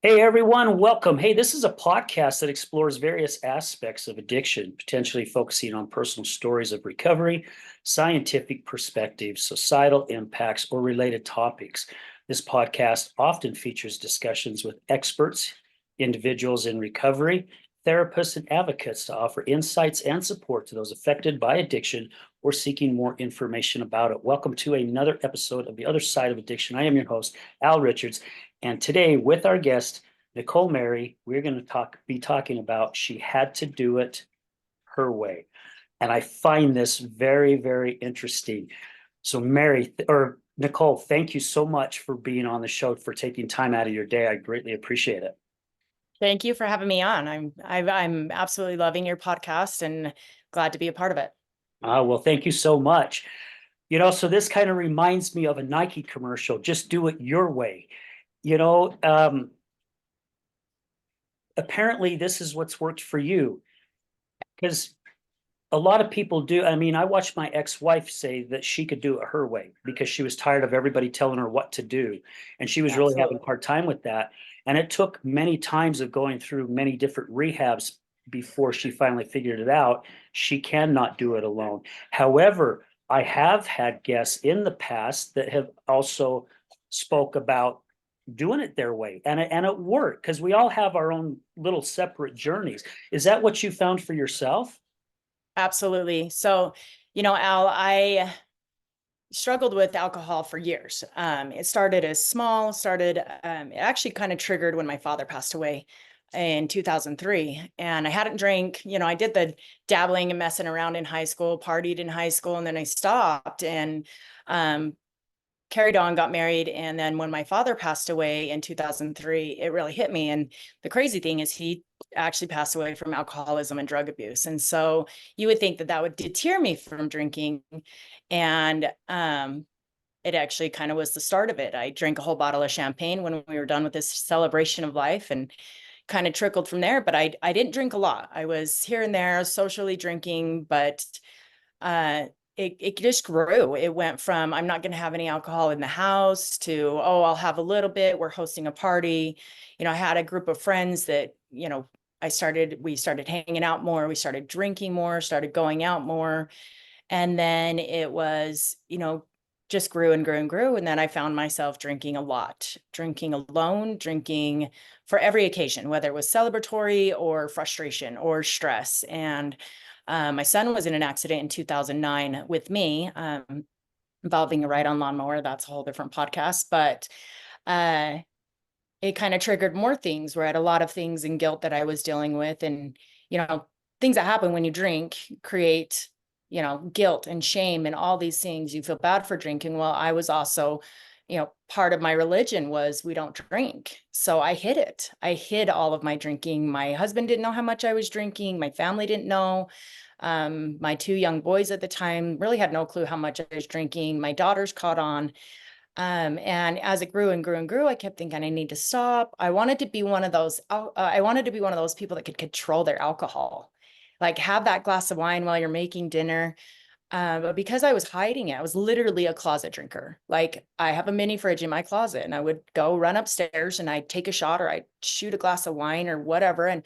Hey everyone, welcome. Hey, this is a podcast that explores various aspects of addiction, potentially focusing on personal stories of recovery, scientific perspectives, societal impacts, or related topics. This podcast often features discussions with experts, individuals in recovery, therapists, and advocates to offer insights and support to those affected by addiction or seeking more information about it. Welcome to another episode of The Other Side of Addiction. I am your host, Al Richards. And today, with our guest, Nicole Mery, we're going to be talking about she had to do it her way. And I find this very, very interesting. So, Nicole, thank you so much for being on the show, for taking time out of your day. I greatly appreciate it. Thank you for having me on. I'm absolutely loving your podcast and glad to be a part of it. Well, thank you so much. So this kind of reminds me of a Nike commercial, just do it your way. You know, um, Apparently this is what's worked for you, because a lot of people do. I mean, I watched my ex-wife say that she could do it her way because she was tired of everybody telling her what to do. And she was really having a hard time with that. And it took many times of going through many different rehabs before she finally figured it out. She cannot do it alone. However, I have had guests in the past that have also spoke about doing it their way, and it worked, because we all have our own little separate journeys. Is that what you found for yourself? Absolutely. So, Al, I struggled with alcohol for years. It started as small, it actually kind of triggered when my father passed away in 2003. And I hadn't drank, I did the dabbling and messing around in high school, partied in high school, and then I stopped and um, carried on, got married. And then when my father passed away in 2003, it really hit me. And the crazy thing is he actually passed away from alcoholism and drug abuse. And so you would think that that would deter me from drinking. And it actually kind of was the start of it. I drank a whole bottle of champagne when we were done with this celebration of life, and kind of trickled from there. But I didn't drink a lot. I was here and there socially drinking, but it just grew. It went from, I'm not going to have any alcohol in the house, to, oh, I'll have a little bit. We're hosting a party. I had a group of friends that, we started hanging out more. We started drinking more, started going out more. And then it was, just grew and grew and grew. And then I found myself drinking a lot, drinking alone, drinking for every occasion, whether it was celebratory or frustration or stress. And my son was in an accident in 2009 with me, involving a ride-on lawnmower. That's a whole different podcast. But it kind of triggered more things, where I had a lot of things and guilt that I was dealing with. And, things that happen when you drink create, guilt and shame and all these things. You feel bad for drinking. Well, I was also, part of my religion was we don't drink. So I hid it. I hid all of my drinking. My husband didn't know how much I was drinking. My family didn't know. My two young boys at the time really had no clue how much I was drinking. My daughters caught on. And as it grew and grew and grew, I kept thinking I need to stop. I wanted to be one of those, people that could control their alcohol, like have that glass of wine while you're making dinner. But because I was hiding it, I was literally a closet drinker. Like, I have a mini fridge in my closet, and I would go run upstairs and I'd take a shot, or I'd shoot a glass of wine or whatever. And,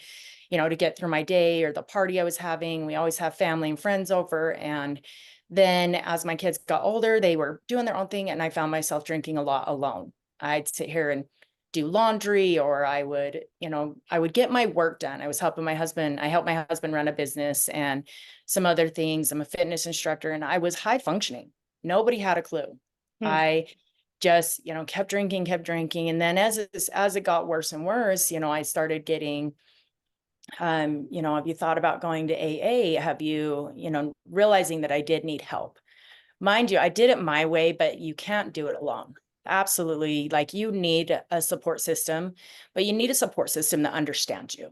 to get through my day or the party I was having. We always have family and friends over. And then as my kids got older, they were doing their own thing, and I found myself drinking a lot alone. I'd sit here and do laundry, or I would get my work done. I was helping my husband. I helped my husband run a business and some other things. I'm a fitness instructor, and I was high functioning. Nobody had a clue. I just, kept drinking. And then as it got worse and worse, I started getting, have you thought about going to AA? Have you, realizing that I did need help? Mind you, I did it my way, but you can't do it alone. Absolutely. Like, you need a support system, but you need a support system that understands you.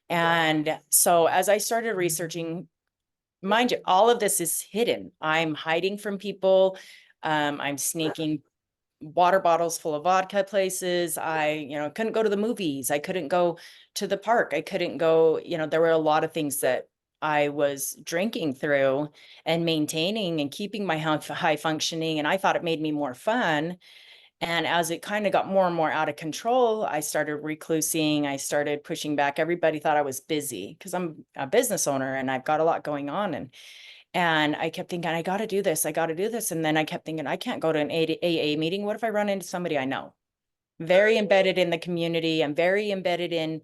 And so as I started researching, mind you, all of this is hidden. I'm hiding from people. I'm sneaking water bottles full of vodka places. I, couldn't go to the movies. I couldn't go to the park. I couldn't go, there were a lot of things that I was drinking through and maintaining and keeping my high functioning. And I thought it made me more fun. And as it kind of got more and more out of control, I started reclusing. I started pushing back. Everybody thought I was busy because I'm a business owner and I've got a lot going on. And I kept thinking, I got to do this. I got to do this. And then I kept thinking, I can't go to an AA meeting. What if I run into somebody I know? Very embedded in the community. I'm very embedded in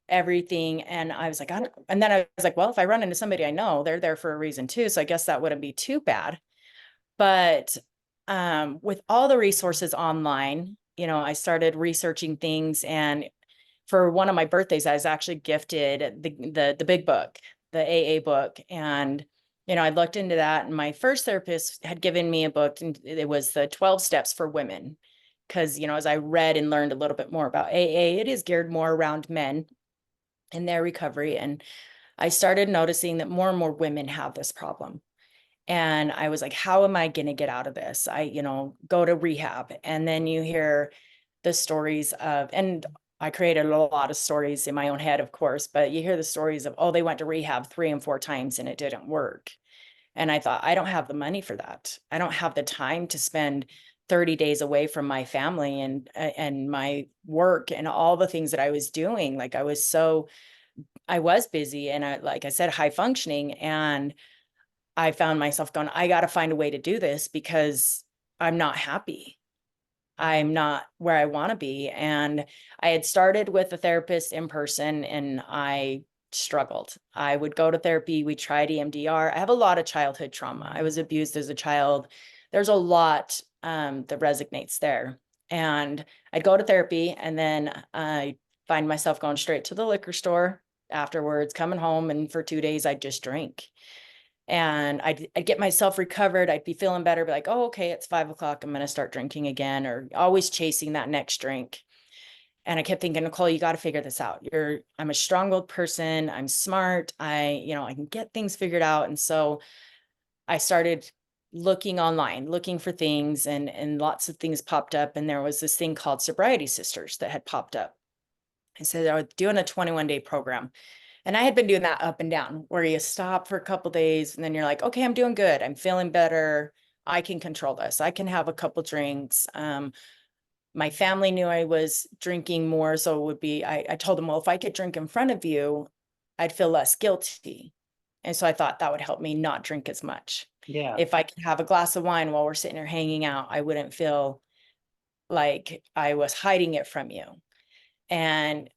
everything. And I was like, and then I was like, well, if I run into somebody I know, they're there for a reason too. So I guess that wouldn't be too bad. But with all the resources online, I started researching things. And for one of my birthdays, I was actually gifted the big book, the AA book. And, I looked into that, and my first therapist had given me a book, and it was the 12 steps for women. Because, as I read and learned a little bit more about AA, it is geared more around men in their recovery. And I started noticing that more and more women have this problem. And I was like, how am I going to get out of this? Go to rehab. And then you hear the stories of, and I created a lot of stories in my own head, of course, but you hear the stories of, oh, they went to rehab 3 and 4 times and it didn't work. And I thought, I don't have the money for that. I don't have the time to spend 30 days away from my family and my work and all the things that I was doing. Like I was busy and like I said, high functioning. And I found myself going, I got to find a way to do this because I'm not happy. I'm not where I want to be. And I had started with a therapist in person and I struggled. I would go to therapy. We tried EMDR. I have a lot of childhood trauma. I was abused as a child. There's a lot that resonates there. And I'd go to therapy and then I find myself going straight to the liquor store afterwards, coming home. And for 2 days, I'd just drink. And I'd get myself recovered. I'd be feeling better, be like, oh, okay, it's 5 o'clock. I'm going to start drinking again, or always chasing that next drink. And I kept thinking, Nicole, you got to figure this out. I'm a strong-willed person. I'm smart. I can get things figured out. And so I started looking online, looking for things, and lots of things popped up. And there was this thing called Sobriety Sisters that had popped up. I said, I was doing a 21-day program. And I had been doing that up and down, where you stop for a couple days and then you're like, okay, I'm doing good. I'm feeling better. I can control this. I can have a couple drinks. My family knew I was drinking more. So it would be, I told them, well, if I could drink in front of you, I'd feel less guilty. And so I thought that would help me not drink as much. Yeah. If I could have a glass of wine while we're sitting here hanging out, I wouldn't feel like I was hiding it from you. And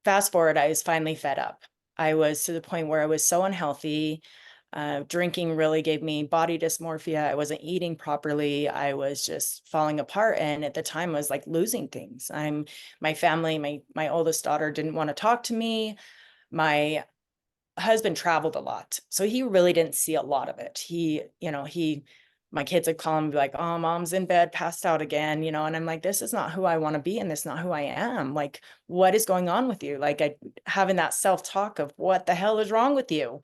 fast forward, I was finally fed up. I was to the point where I was so unhealthy. Drinking really gave me body dysmorphia. I wasn't eating properly. I was just falling apart. And at the time I was like losing things. My family, my oldest daughter didn't want to talk to me. My husband traveled a lot, so he really didn't see a lot of it. My kids would call him and be like, oh, mom's in bed, passed out again, and I'm like, this is not who I want to be, and this is not who I am. Like, what is going on with you? Like, having that self-talk of what the hell is wrong with you?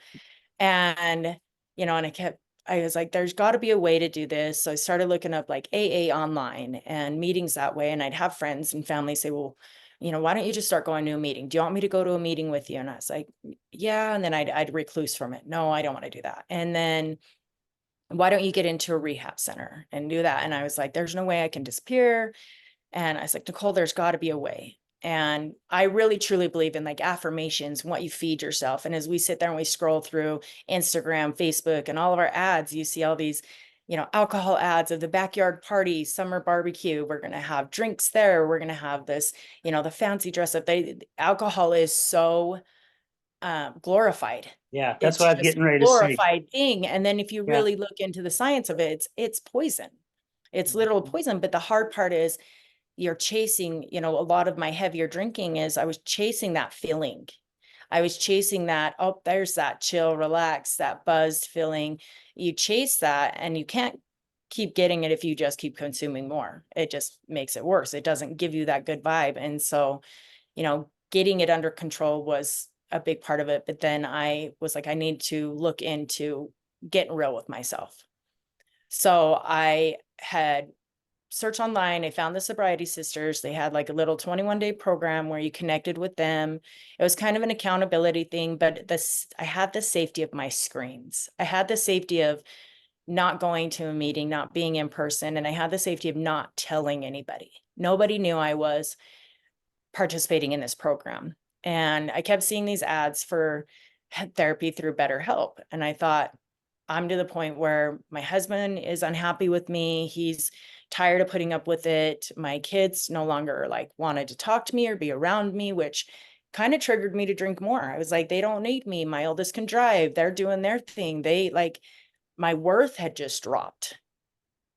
And, and I was like, there's got to be a way to do this. So I started looking up like AA online and meetings that way. And I'd have friends and family say, well, why don't you just start going to a meeting? Do you want me to go to a meeting with you? And I was like, yeah. And then I'd recluse from it. No, I don't want to do that. And then why don't you get into a rehab center and do that? And I was like, there's no way I can disappear. And I was like, Nicole, there's got to be a way. And I really truly believe in like affirmations, what you feed yourself. And as we sit there and we scroll through Instagram, Facebook, and all of our ads, you see all these, alcohol ads of the backyard party, summer barbecue. We're going to have drinks there. We're going to have this, the fancy dress up. Alcohol is so glorified. Yeah. That's It's what I was just getting ready to say. glorified thing. And then if you Yeah. really look into the science of it, it's poison. It's literal poison. But the hard part is you're chasing, a lot of my heavier drinking is I was chasing that feeling. I was chasing that, oh, there's that chill, relax, that buzzed feeling. You chase that and you can't keep getting it if you just keep consuming more. It just makes it worse. It doesn't give you that good vibe. And so, getting it under control was a big part of it. But then I was like, I need to look into getting real with myself. So I had searched online. I found the Sobriety Sisters. They had like a little 21-day program where you connected with them. It was kind of an accountability thing, but I had the safety of my screens. I had the safety of not going to a meeting, not being in person. And I had the safety of not telling anybody. Nobody knew I was participating in this program. And I kept seeing these ads for therapy through BetterHelp. And I thought, I'm to the point where my husband is unhappy with me. He's tired of putting up with it. My kids no longer like wanted to talk to me or be around me, which kind of triggered me to drink more. I was like, they don't need me. My oldest can drive. They're doing their thing. They like, my worth had just dropped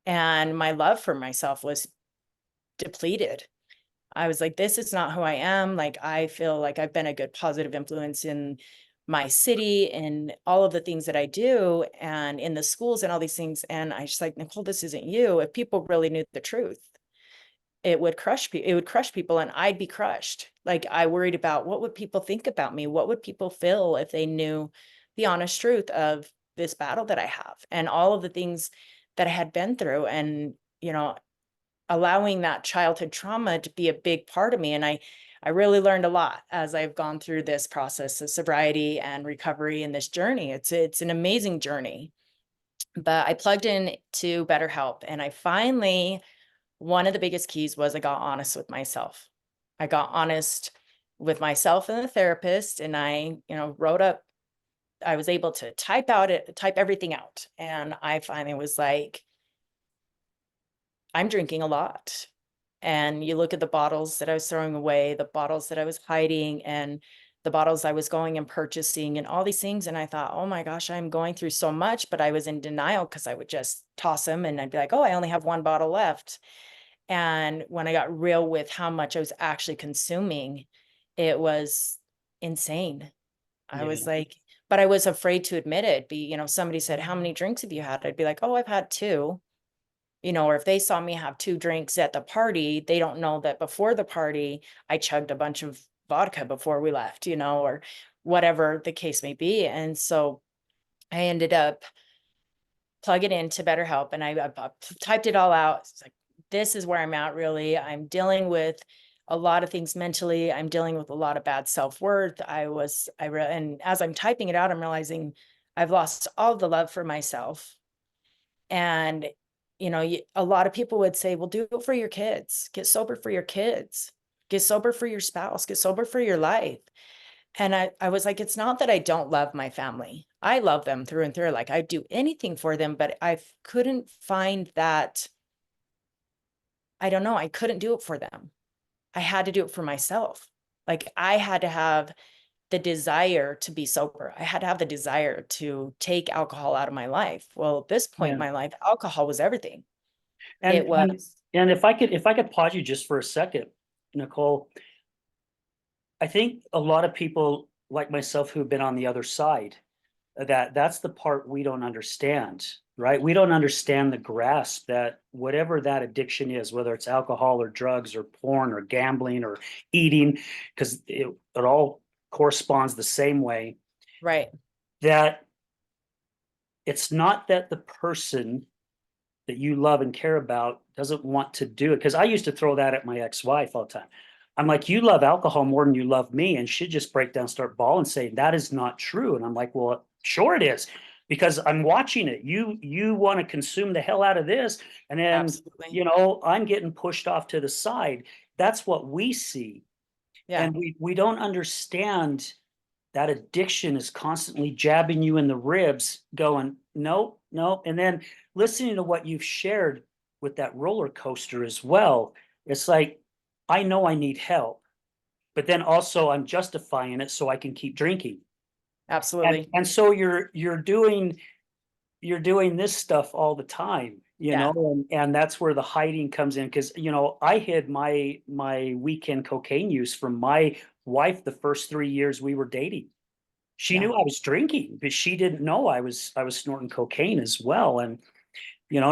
and my love for myself was depleted. I was like, this is not who I am. Like, I feel like I've been a good positive influence in my city and all of the things that I do and in the schools and all these things. And I just like, Nicole, this isn't you. If people really knew the truth, it would crush people. It would crush people and I'd be crushed. Like I worried about what would people think about me? What would people feel if they knew the honest truth of this battle that I have and all of the things that I had been through and, allowing that childhood trauma to be a big part of me. And I really learned a lot as I've gone through this process of sobriety and recovery and this journey. It's an amazing journey. But I plugged in to BetterHelp and I finally, one of the biggest keys was I got honest with myself. I got honest with myself and the therapist and I, wrote up, I was able to type everything out. And I finally was like, I'm drinking a lot. And you look at the bottles that I was throwing away, the bottles that I was hiding, and the bottles I was going and purchasing, and all these things. And I thought, oh my gosh, I'm going through so much. But I was in denial because I would just toss them and I'd be like, oh, I only have one bottle left. And when I got real with how much I was actually consuming, it was insane. I Yeah. was like, but I was afraid to admit it. Somebody said, how many drinks have you had? I'd be like, oh, I've had two. Or if they saw me have two drinks at the party, they don't know that before the party, I chugged a bunch of vodka before we left, or whatever the case may be. And so I ended up plugging into BetterHelp and I typed it all out. It's like, this is where I'm at, really. I'm dealing with a lot of things mentally. I'm dealing with a lot of bad self-worth. And as I'm typing it out, I'm realizing I've lost all the love for myself. And a lot of people would say, well, do it for your kids, get sober for your kids, get sober for your spouse, get sober for your life. And I was like, it's not that I don't love my family. I love them through and through. Like I'd do anything for them, but I couldn't find that. I don't know. I couldn't do it for them. I had to do it for myself. Like I had to have the desire to be sober. I had to have the desire to take alcohol out of my life. Well, at this point in Yeah. my life, alcohol was everything. And, It and, was. and if I could pause you just for a second, Nicole, I think a lot of people like myself who've been on the other side, that's the part we don't understand, right? We don't understand the grasp that whatever that addiction is, whether it's alcohol or drugs or porn or gambling or eating, because it all corresponds the same way, Right. that it's not that the person that you love and care about doesn't want to do it. Because I used to throw that at my ex-wife all the time. I'm like, you love alcohol more than you love me. And she'd just break down, start bawling, saying, that is not true. And I'm like, well, sure it is, because I'm watching it. You want to consume the hell out of this. And then, Absolutely. I'm getting pushed off to the side. That's what we see. Yeah. And we don't understand that addiction is constantly jabbing you in the ribs, going, no, no. And then listening to what you've shared with that roller coaster as well, it's like, I know I need help, but then also I'm justifying it so I can keep drinking. And Absolutely. and so you're doing this stuff all the time, Yeah. and that's where the hiding comes in. Because I hid my weekend cocaine use from my wife the first 3 years we were dating. She Yeah. knew I was drinking, but she didn't know I was snorting cocaine as well. And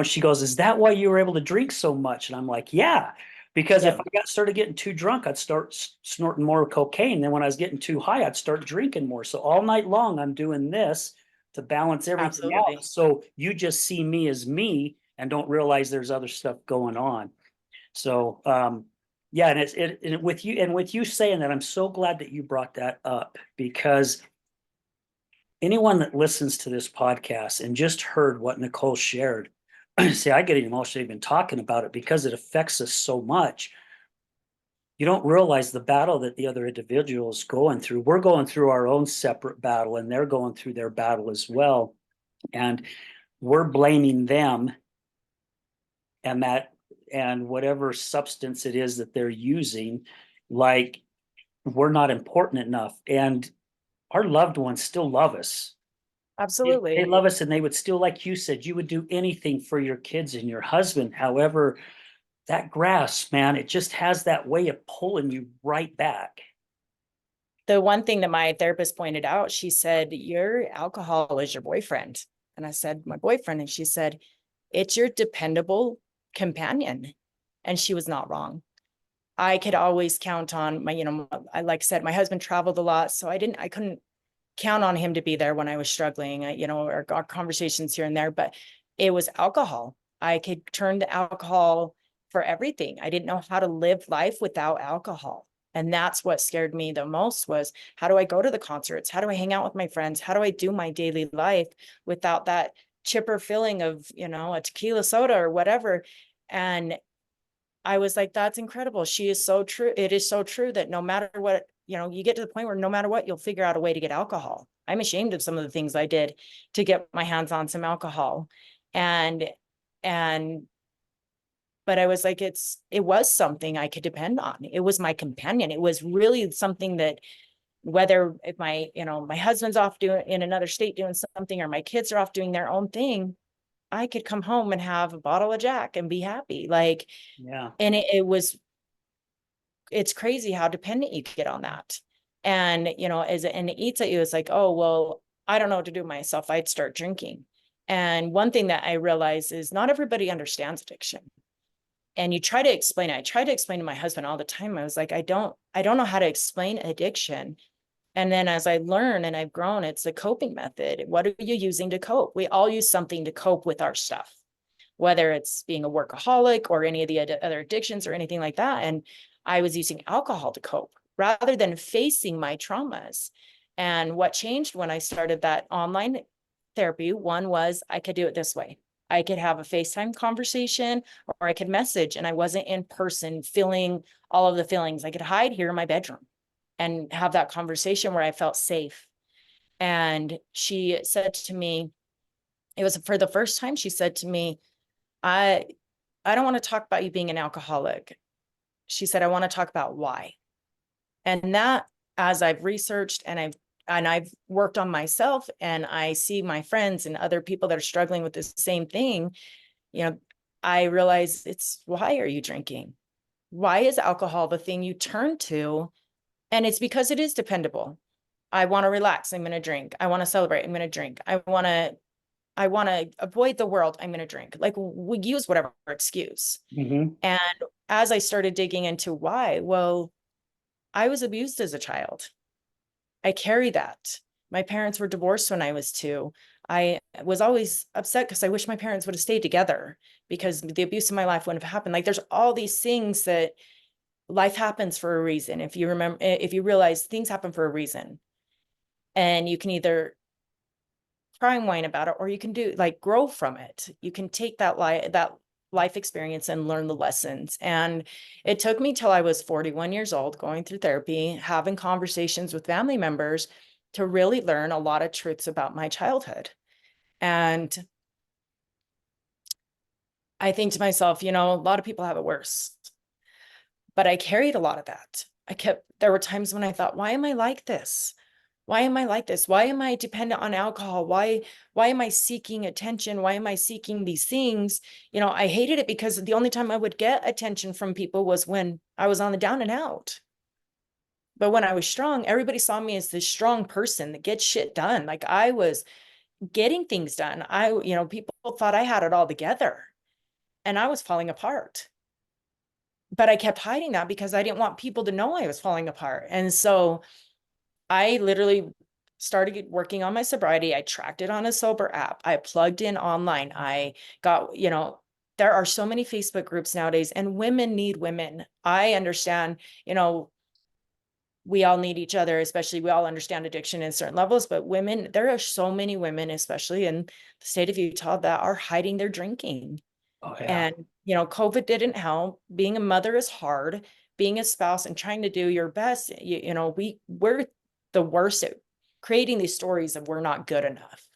she goes, "Is that why you were able to drink so much?" And I'm like, "Yeah, because if Yep. I started getting too drunk, I'd start snorting more cocaine. Then when I was getting too high, I'd start drinking more. So all night long, I'm doing this to balance everything out. Absolutely. So you just see me as me and don't realize there's other stuff going on." So yeah, and with you saying that, I'm so glad that you brought that up, because anyone that listens to this podcast and just heard what Nicole shared, see, I get emotional even talking about it because it affects us so much. You don't realize the battle that the other individual is going through. We're going through our own separate battle, and they're going through their battle as well. And we're blaming them and whatever substance it is that they're using, like we're not important enough. And our loved ones still love us. They Absolutely. love us, and they would still, like you said, you would do anything for your kids and your husband. However, that grass, man, it just has that way of pulling you right back. The one thing that my therapist pointed out, she said, your alcohol is your boyfriend. And I said, my boyfriend. And she said, it's your dependable companion. And she was not wrong. I could always count on my, I like I said, my husband traveled a lot. So I couldn't count on him to be there when I was struggling, our conversations here and there, but it was alcohol. I could turn to alcohol for everything. I didn't know how to live life without alcohol. And that's what scared me the most was, how do I go to the concerts? How do I hang out with my friends? How do I do my daily life without that chipper feeling of, a tequila soda or whatever? And I was like, that's incredible. She is so true. It is so true that no matter what, you get to the point where no matter what, you'll figure out a way to get alcohol. I'm ashamed of some of the things I did to get my hands on some alcohol. And, and, but I was like, it was something I could depend on. It was my companion. It was really something that, whether if my husband's off doing in another state doing something, or my kids are off doing their own thing, I could come home and have a bottle of Jack and be happy. Like, Yeah. and it's crazy how dependent you get on that. And, and it eats at you. It's like, oh, well, I don't know what to do myself. I'd start drinking. And one thing that I realize is not everybody understands addiction. And you try to explain it. I try to explain to my husband all the time. I was like, I don't know how to explain addiction. And then as I learn and I've grown, it's a coping method. What are you using to cope? We all use something to cope with our stuff, whether it's being a workaholic or any of the other addictions or anything like that. And I was using alcohol to cope rather than facing my traumas. And what changed when I started that online therapy, one was I could do it this way. I could have a FaceTime conversation, or I could message, and I wasn't in person feeling all of the feelings. I could hide here in my bedroom and have that conversation where I felt safe. And she said to me, it was for the first time, she said to me, I I don't want to talk about you being an alcoholic. She said, I want to talk about why. And that, as I've researched and I've worked on myself, and I see my friends and other people that are struggling with the same thing, I realize it's, why are you drinking? Why is alcohol the thing you turn to? And it's because it is dependable. I want to relax, I'm going to drink. I want to celebrate, I'm going to drink. I want to avoid the world, I'm going to drink. Like, we use whatever excuse. Mm-hmm. And as I started digging into why, well, I was abused as a child. I carry that. My parents were divorced when I was 2. I was always upset because I wish my parents would have stayed together, because the abuse in my life wouldn't have happened. Like, there's all these things that life happens for a reason. If you realize things happen for a reason, and you can either cry and whine about it, or you can grow from it. You can take that life experience and learn the lessons. And it took me till I was 41 years old, going through therapy, having conversations with family members, to really learn a lot of truths about my childhood. And I think to myself, a lot of people have it worse, but I carried a lot of that. There were times when I thought, why am I like this? Why am I like this? Why am I dependent on alcohol? Why am I seeking attention? Why am I seeking these things? I hated it because the only time I would get attention from people was when I was on the down and out. But when I was strong, everybody saw me as this strong person that gets shit done. Like, I was getting things done. People thought I had it all together, and I was falling apart. But I kept hiding that because I didn't want people to know I was falling apart. And so I literally started working on my sobriety. I tracked it on a sober app. I plugged in online. I got, there are so many Facebook groups nowadays, and women need women. I understand, we all need each other, especially we all understand addiction in certain levels, but women, there are so many women, especially in the state of Utah, that are hiding their drinking. Oh, yeah. And, COVID didn't help. Being a mother is hard. Being a spouse and trying to do your best, we're the worst at creating these stories of we're not good enough.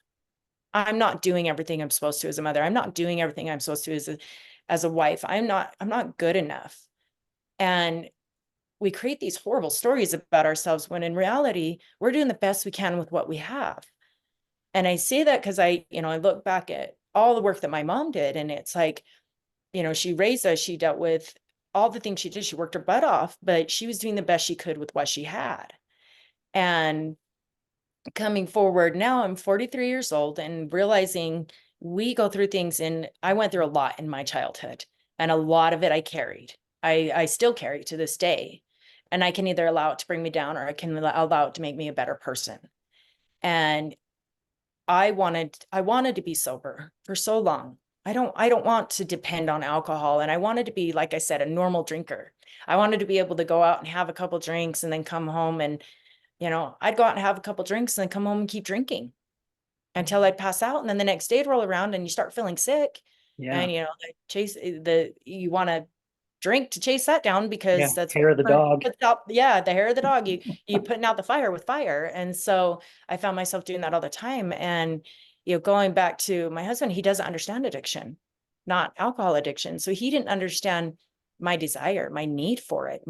I'm not doing everything I'm supposed to as a mother. I'm not doing everything I'm supposed to as a wife. I'm not good enough. And we create these horrible stories about ourselves when in reality, we're doing the best we can with what we have. And I say that because I look back at all the work that my mom did, and it's like, she raised us, she dealt with all the things she did. She worked her butt off, but she was doing the best she could with what she had. And coming forward now, I'm 43 years old and realizing we go through things, and I went through a lot in my childhood, and a lot of it I carried. I still carry to this day. And I can either allow it to bring me down, or I can allow it to make me a better person. And I wanted to be sober for so long. I don't want to depend on alcohol. And I wanted to be, like I said, a normal drinker. I wanted to be able to go out and have a couple drinks and then come home, and, I'd go out and have a couple drinks and then come home and keep drinking until I'd pass out. And then the next day would roll around and you start feeling sick. Yeah. And, you want to drink to chase that down, Yeah. because that's what Hair of the dog. puts out, yeah, the hair of the dog. You putting out the fire with fire. And so I found myself doing that all the time. And going back to my husband, he doesn't understand addiction, not alcohol addiction. So he didn't understand my desire, my need for it,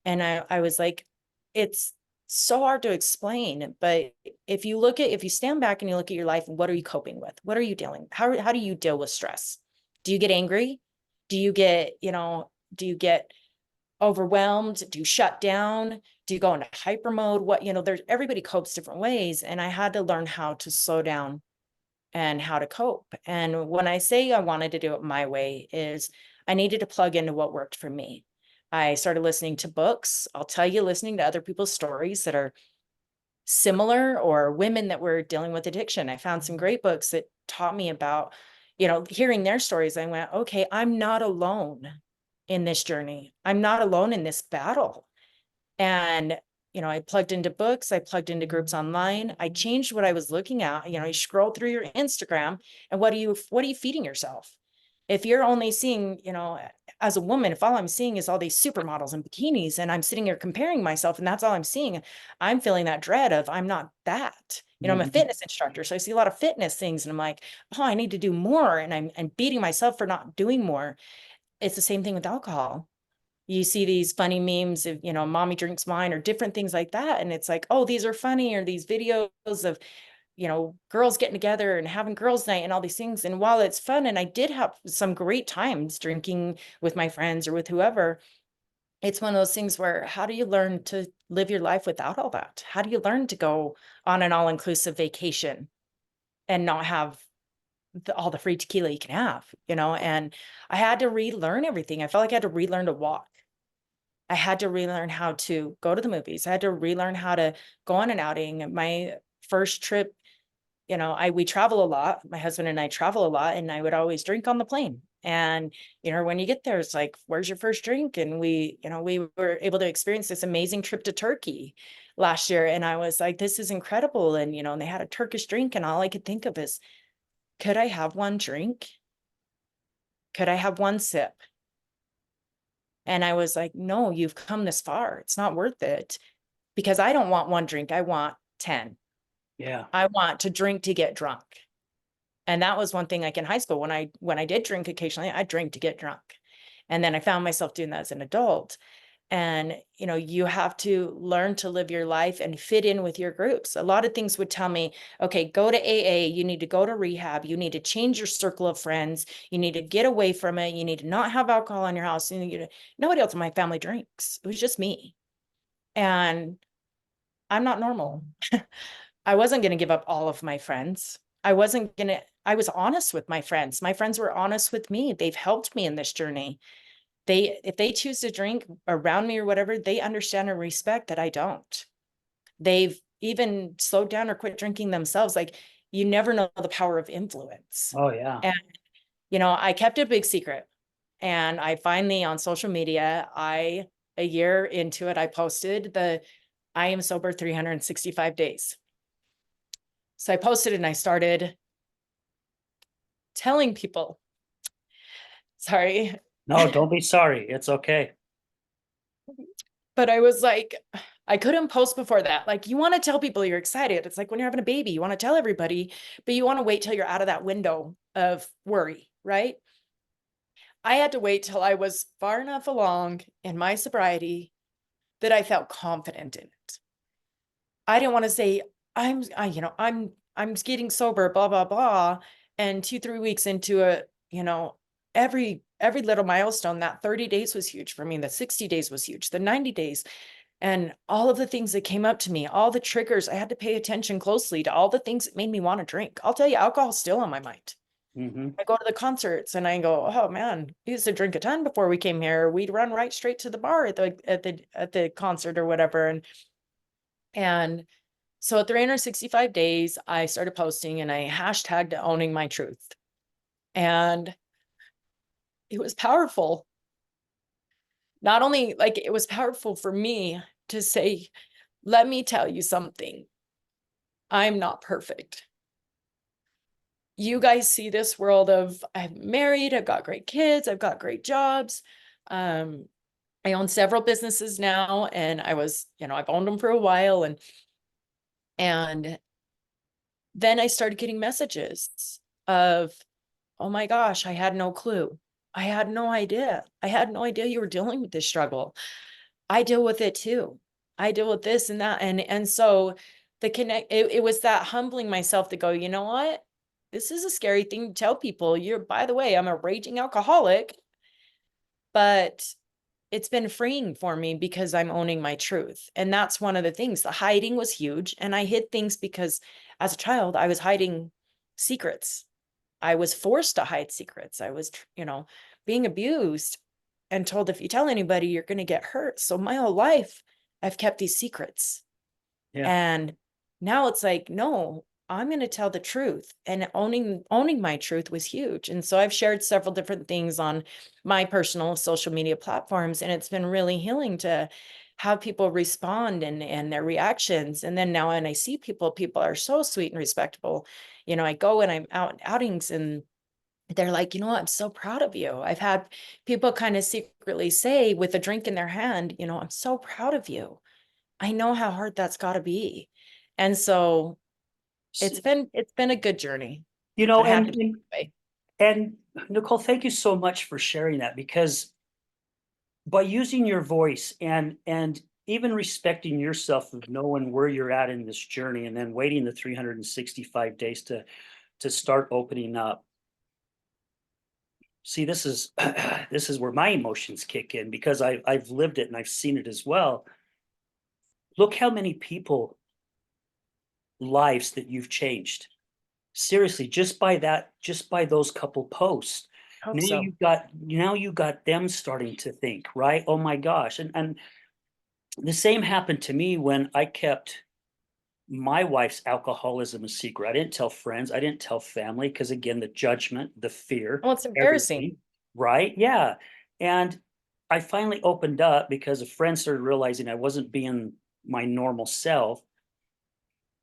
and I was like, it's so hard to explain. But if you stand back and you look at your life, what are you coping with? What are you dealing? How do you deal with stress? Do you get angry? Do you get overwhelmed? Do you shut down? Do you go into hyper mode? There's everybody copes different ways. And I had to learn how to slow down and how to cope. And when I say I wanted to do it my way, is I needed to plug into what worked for me. I started listening to books. I'll tell you, listening to other people's stories that are similar, or women that were dealing with addiction. I found some great books that taught me about, hearing their stories. I went, okay, I'm not alone in this journey. I'm not alone in this battle. And, I plugged into books, I plugged into groups online. I changed what I was looking at. You scroll through your Instagram, and what are you feeding yourself? If you're only seeing, as a woman, if all I'm seeing is all these supermodels and bikinis, and I'm sitting here comparing myself, and that's all I'm seeing, I'm feeling that dread of, I'm not that. I'm a Mhm. fitness instructor, so I see a lot of fitness things, and I'm like, oh, I need to do more, and I'm beating myself for not doing more. It's the same thing with alcohol. You see these funny memes of, mommy drinks wine, or different things like that, and it's like, oh, these are funny, or these videos of, girls getting together and having girls' night and all these things. And while it's fun, and I did have some great times drinking with my friends or with whoever, it's one of those things where, how do you learn to live your life without all that? How do you learn to go on an all-inclusive vacation and not have all the free tequila you can have, And I had to relearn everything. I felt like I had to relearn to walk. I had to relearn how to go to the movies. I had to relearn how to go on an outing. My first trip, we travel a lot. My husband and I travel a lot, and I would always drink on the plane. And, when you get there, it's like, where's your first drink? And we were able to experience this amazing trip to Turkey last year. And I was like, this is incredible. And, and they had a Turkish drink, and all I could think of is, could I have one drink? Could I have one sip? And I was like, no, you've come this far. It's not worth it, because I don't want one drink. I want 10. Yeah. I want to drink to get drunk. And that was one thing, like in high school, when I did drink occasionally, I drank to get drunk. And then I found myself doing that as an adult. And, you have to learn to live your life and fit in with your groups. A lot of things would tell me, okay, go to AA, you need to go to rehab, you need to change your circle of friends, you need to get away from it, you need to not have alcohol in your house. Nobody else in my family drinks. It was just me. And I'm not normal. I wasn't going to give up all of my friends. I was honest with my friends. My friends were honest with me. They've helped me in this journey. If they choose to drink around me or whatever, they understand and respect that I don't. They've even slowed down or quit drinking themselves. Like, you never know the power of influence. Oh, yeah. And, I kept it a big secret. And I finally, on social media, I a year into it, I posted I am sober 365 days. So I posted and I started telling people, sorry, No, don't be sorry. It's okay. but I was like, I couldn't post before that. Like, you want to tell people you're excited. It's like when you're having a baby, you want to tell everybody, but you want to wait till you're out of that window of worry, right? I had to wait till I was far enough along in my sobriety that I felt confident in it. I didn't want to say, I'm getting sober, blah, blah, blah. And 2, 3 weeks into it, every little milestone, that 30 days was huge for me. The 60 days was huge, the 90 days. And all of the things that came up to me, all the triggers, I had to pay attention closely to all the things that made me want to drink. I'll tell you, alcohol's still on my mind. Hmm. I go to the concerts and I go, oh man, we used to drink a ton before we came here. We'd run right straight to the bar at the concert or whatever. And so at 365 days, I started posting and I hashtagged owning my truth. And it was powerful. Not only like it was powerful for me to say, let me tell you something. I'm not perfect. You guys see this world of I'm married, I've got great kids, I've got great jobs. I own several businesses now, and I've owned them for a while, and then I started getting messages of, oh my gosh, I had no clue. I had no idea. I had no idea you were dealing with this struggle. I deal with it too. I deal with this and that. And so it was that humbling myself to go, you know what? This is a scary thing to tell people. By the way, I'm a raging alcoholic, but it's been freeing for me because I'm owning my truth. And that's one of the things. The hiding was huge. And I hid things because as a child, I was hiding secrets. I was forced to hide secrets. I was, being abused and told if you tell anybody, you're going to get hurt. So my whole life, I've kept these secrets. Yeah. And now it's like, no, I'm going to tell the truth. And owning my truth was huge. And so I've shared several different things on my personal social media platforms, and it's been really healing to have people respond and their reactions. And then now when I see people are so sweet and respectable. I go and I'm out in outings and they're like, I'm so proud of you. I've had people kind of secretly say with a drink in their hand, I'm so proud of you. I know how hard that's got to be. And so S- it's been a good journey. You know, Been and, happy to and way. and Nicole, thank you so much for sharing that, because by using your voice and even respecting yourself of knowing where you're at in this journey and then waiting the 365 days to start opening up. See, this is this is where my emotions kick in, because I've lived it and I've seen it as well. Look how many people lives that you've changed. Seriously, just by those couple posts. Hope so. Now you got them starting to think, right? Oh my gosh. And the same happened to me when I kept my wife's alcoholism a secret. I didn't tell friends, I didn't tell family, because again, the judgment, the fear, Well, it's embarrassing. everything, right? Yeah. And I finally opened up because a friend started realizing I wasn't being my normal self.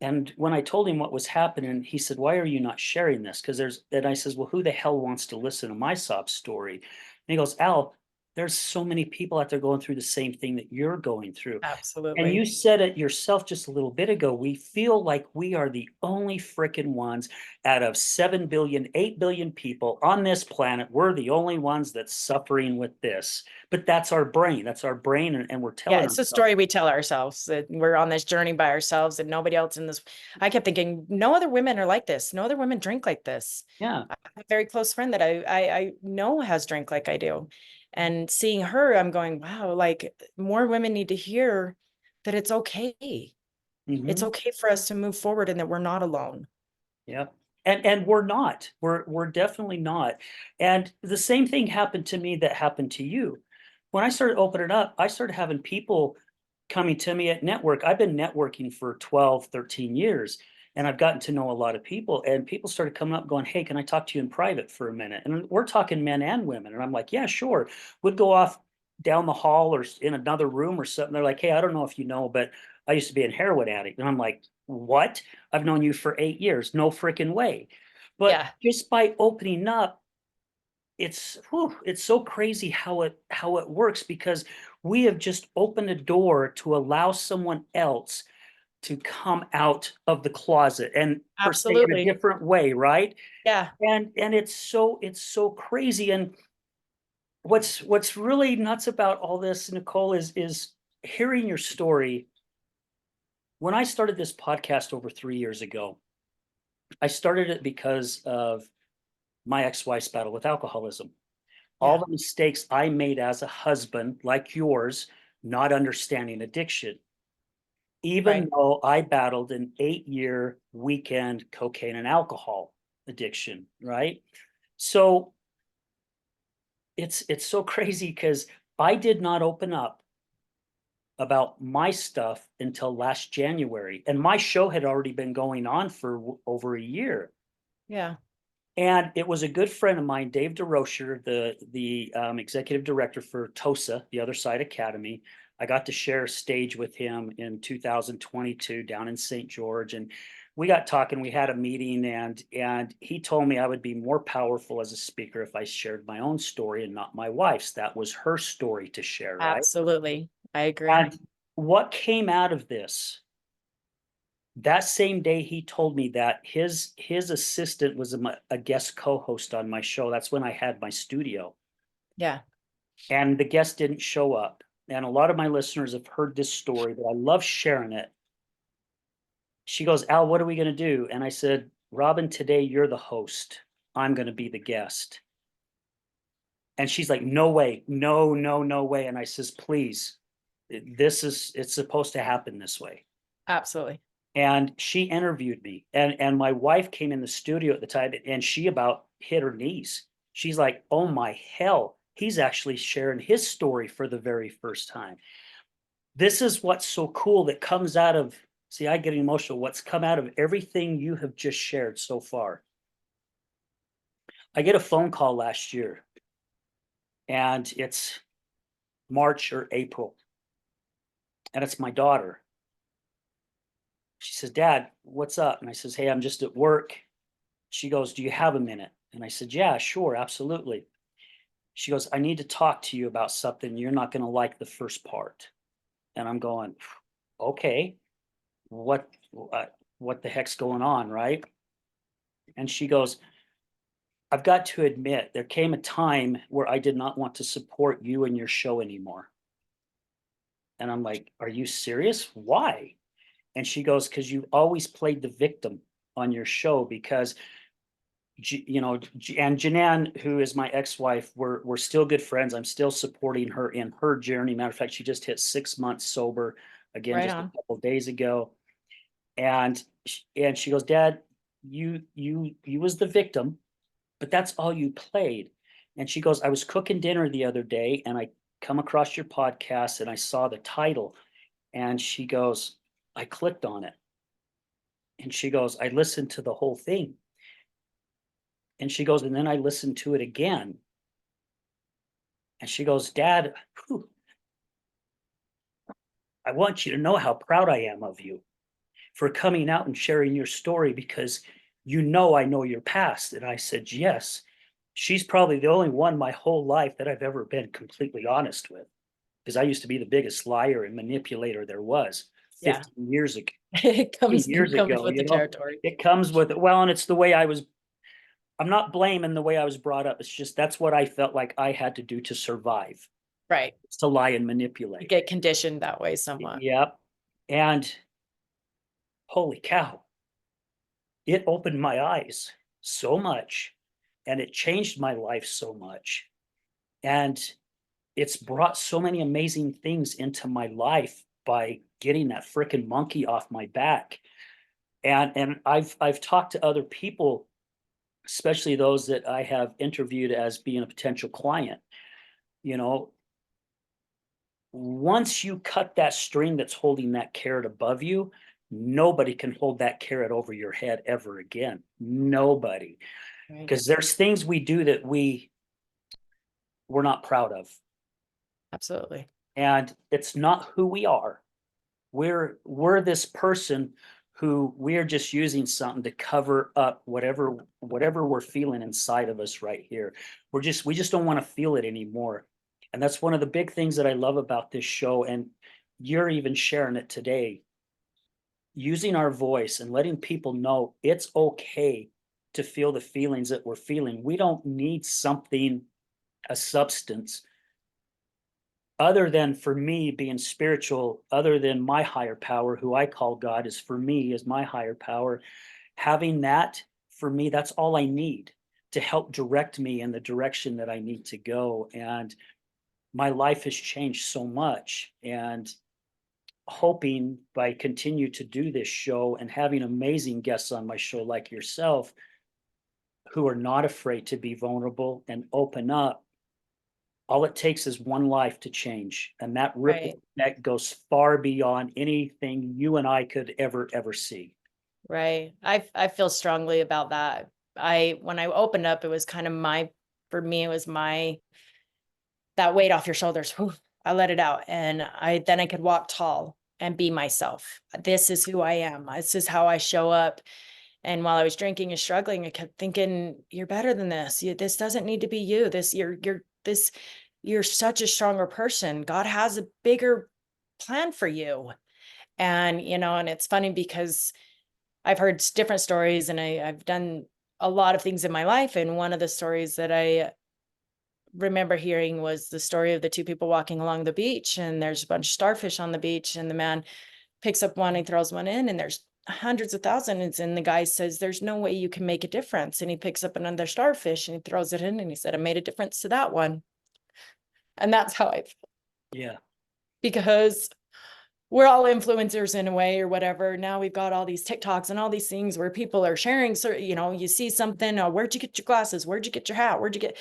And when I told him what was happening, he said, "Why are you not sharing this?" Because and I says, "Well, who the hell wants to listen to my sob story?" And he goes, "Al, there's so many people out there going through the same thing that you're going through." And you Absolutely. said it yourself just a little bit ago. We feel like we are the only freaking ones out of 7 billion, 8 billion people on this planet. We're the only ones that's suffering with this. But that's our brain. That's our brain. And we're Yeah, telling it's a ourselves, story we tell ourselves that we're on this journey by ourselves and nobody else in this. I kept thinking, no other women are like this. No other women drink like this. yeah. I have a very close friend that I know has drank like I do. And seeing her, I'm going, wow, like more women need to hear that it's okay. It's Hmm. okay for us to move forward and that we're not alone. Yeah. And we're not. We're definitely not. And the same thing happened to me that happened to you. When I started opening up, I started having people coming to me at network. I've been networking for 12, 13 years, and I've gotten to know a lot of people. And people started coming up going, "Hey, can I talk to you in private for a minute?" And we're talking men and women. And I'm like, "Yeah, sure." Would go off. down the hall or in another room or something. They're like, hey, I don't know if you know, but I used to be a heroin addict. And I'm like, what? I've known you for 8 years. No freaking way. But Yeah, just by opening up, it's so crazy how it works, because we have just opened a door to allow someone else to come out of the closet, and per se in a absolutely. different way, right? Yeah, And it's so crazy. And what's really nuts about all this, Nicole, is hearing your story. When I started this podcast over 3 years ago, I started it because of my ex-wife's battle with alcoholism. All yeah, the mistakes I made as a husband, like yours, not understanding addiction, even right. though I battled an 8-year weekend cocaine and alcohol addiction, right? So it's so crazy because I did not open up about my stuff until last January, and my show had already been going on for over a year. Yeah, And it was a good friend of mine, Dave DeRocher, the executive director for TOSA, the Other Side Academy. I got to share a stage with him in 2022 down in St. George, and we got talking. We had a meeting, and he told me I would be more powerful as a speaker if I shared my own story and not my wife's. That was her story to share, right? absolutely. I agree. And what came out of this, that same day he told me that his assistant was a guest co-host on my show. That's when I had my studio, Yeah, and the guest didn't show up. And a lot of my listeners have heard this story, but I love sharing it. She goes, Al, what are we going to do? And I said, Robin, today you're the host. I'm going to be the guest. And she's like, no way, no, no, no way. And I says, please, it's supposed to happen this way. absolutely. And she interviewed me, and my wife came in the studio at the time, and she about hit her knees. She's like, oh my hell, he's actually sharing his story for the very first time. This is what's so cool that comes out of, see, I get emotional, what's come out of everything you have just shared so far. I get a phone call last year, and it's March or April, and it's my daughter. She says, Dad, what's up? And I says, hey, I'm just at work. She goes, do you have a minute? And I said, yeah, sure, absolutely. She goes, I need to talk to you about something. You're not going to like the first part. And I'm going, okay, what, what the heck's going on, right? And she goes, I've got to admit, there came a time where I did not want to support you and your show anymore. And I'm like, are you serious? Why? And she goes, because you've always played the victim on your show, because and Janan, who is my ex-wife, we're still good friends. I'm still supporting her in her journey. Matter of fact, she just hit 6 months sober again Right just a on. couple days ago. And she goes, Dad, you was the victim, but that's all you played. And she goes, I was cooking dinner the other day, and I come across your podcast, and I saw the title, and she goes, I clicked on it, and she goes, I listened to the whole thing. And she goes, and then I listened to it again. And she goes, Dad, whew, I want you to know how proud I am of you for coming out and sharing your story, because I know your past. And I said, yes. She's probably the only one my whole life that I've ever been completely honest with, because I used to be the biggest liar and manipulator there was Yeah. 15 years ago. It 15 comes years comes ago, with the territory. it comes with it. Well, and it's the way I'm not blaming the way I was brought up. It's just that's what I felt like I had to do to survive, Right. to lie and You manipulate. get conditioned that way somewhat. Yep. And holy cow, it opened my eyes so much, and it changed my life so much. And it's brought so many amazing things into my life by getting that freaking monkey off my back. And I've talked to other people, especially those that I have interviewed as being a potential client. You know, once you cut that string that's holding that carrot above you, nobody can hold that carrot over your head ever again. Nobody. Right. Because there's things we do that we're not proud of. Absolutely. And it's not who we are. We're this person who we're just using something to cover up whatever we're feeling inside of us right here. We just don't want to feel it anymore. And that's one of the big things that I love about this show. And you're even sharing it today, using our voice and letting people know it's okay to feel the feelings that we're feeling. We don't need something, a substance, other than, for me, being spiritual, other than my higher power, who I call God, is for me, is my higher power. Having that, for me, that's all I need to help direct me in the direction that I need to go. And my life has changed so much. And hoping, by continue to do this show and having amazing guests on my show like yourself, who are not afraid to be vulnerable and open up, all it takes is one life to change, and that ripple Right. effect goes far beyond anything you and I could ever see. Right. I feel strongly about that. When I opened up, it was kind of for me, it was that weight off your shoulders. Whew, I let it out, and then I could walk tall and be myself. This is who I am. This is how I show up. And while I was drinking and struggling, I kept thinking, "You're better than this. This doesn't need to be you. You're such a stronger person. God has a bigger plan for you." And and it's funny because I've heard different stories, and I've done a lot of things in my life. And one of the stories that I remember hearing was the story of the two people walking along the beach, and there's a bunch of starfish on the beach, and the man picks up one and throws one in, and there's hundreds of thousands, and the guy says, "There's no way you can make a difference." And he picks up another starfish and he throws it in, and he said, "I made a difference to that one." And that's how I feel, Yeah, because we're all influencers in a way or whatever. Now we've got all these TikToks and all these things where people are sharing, so you see something, oh, where'd you get your glasses, where'd you get your hat, where'd you get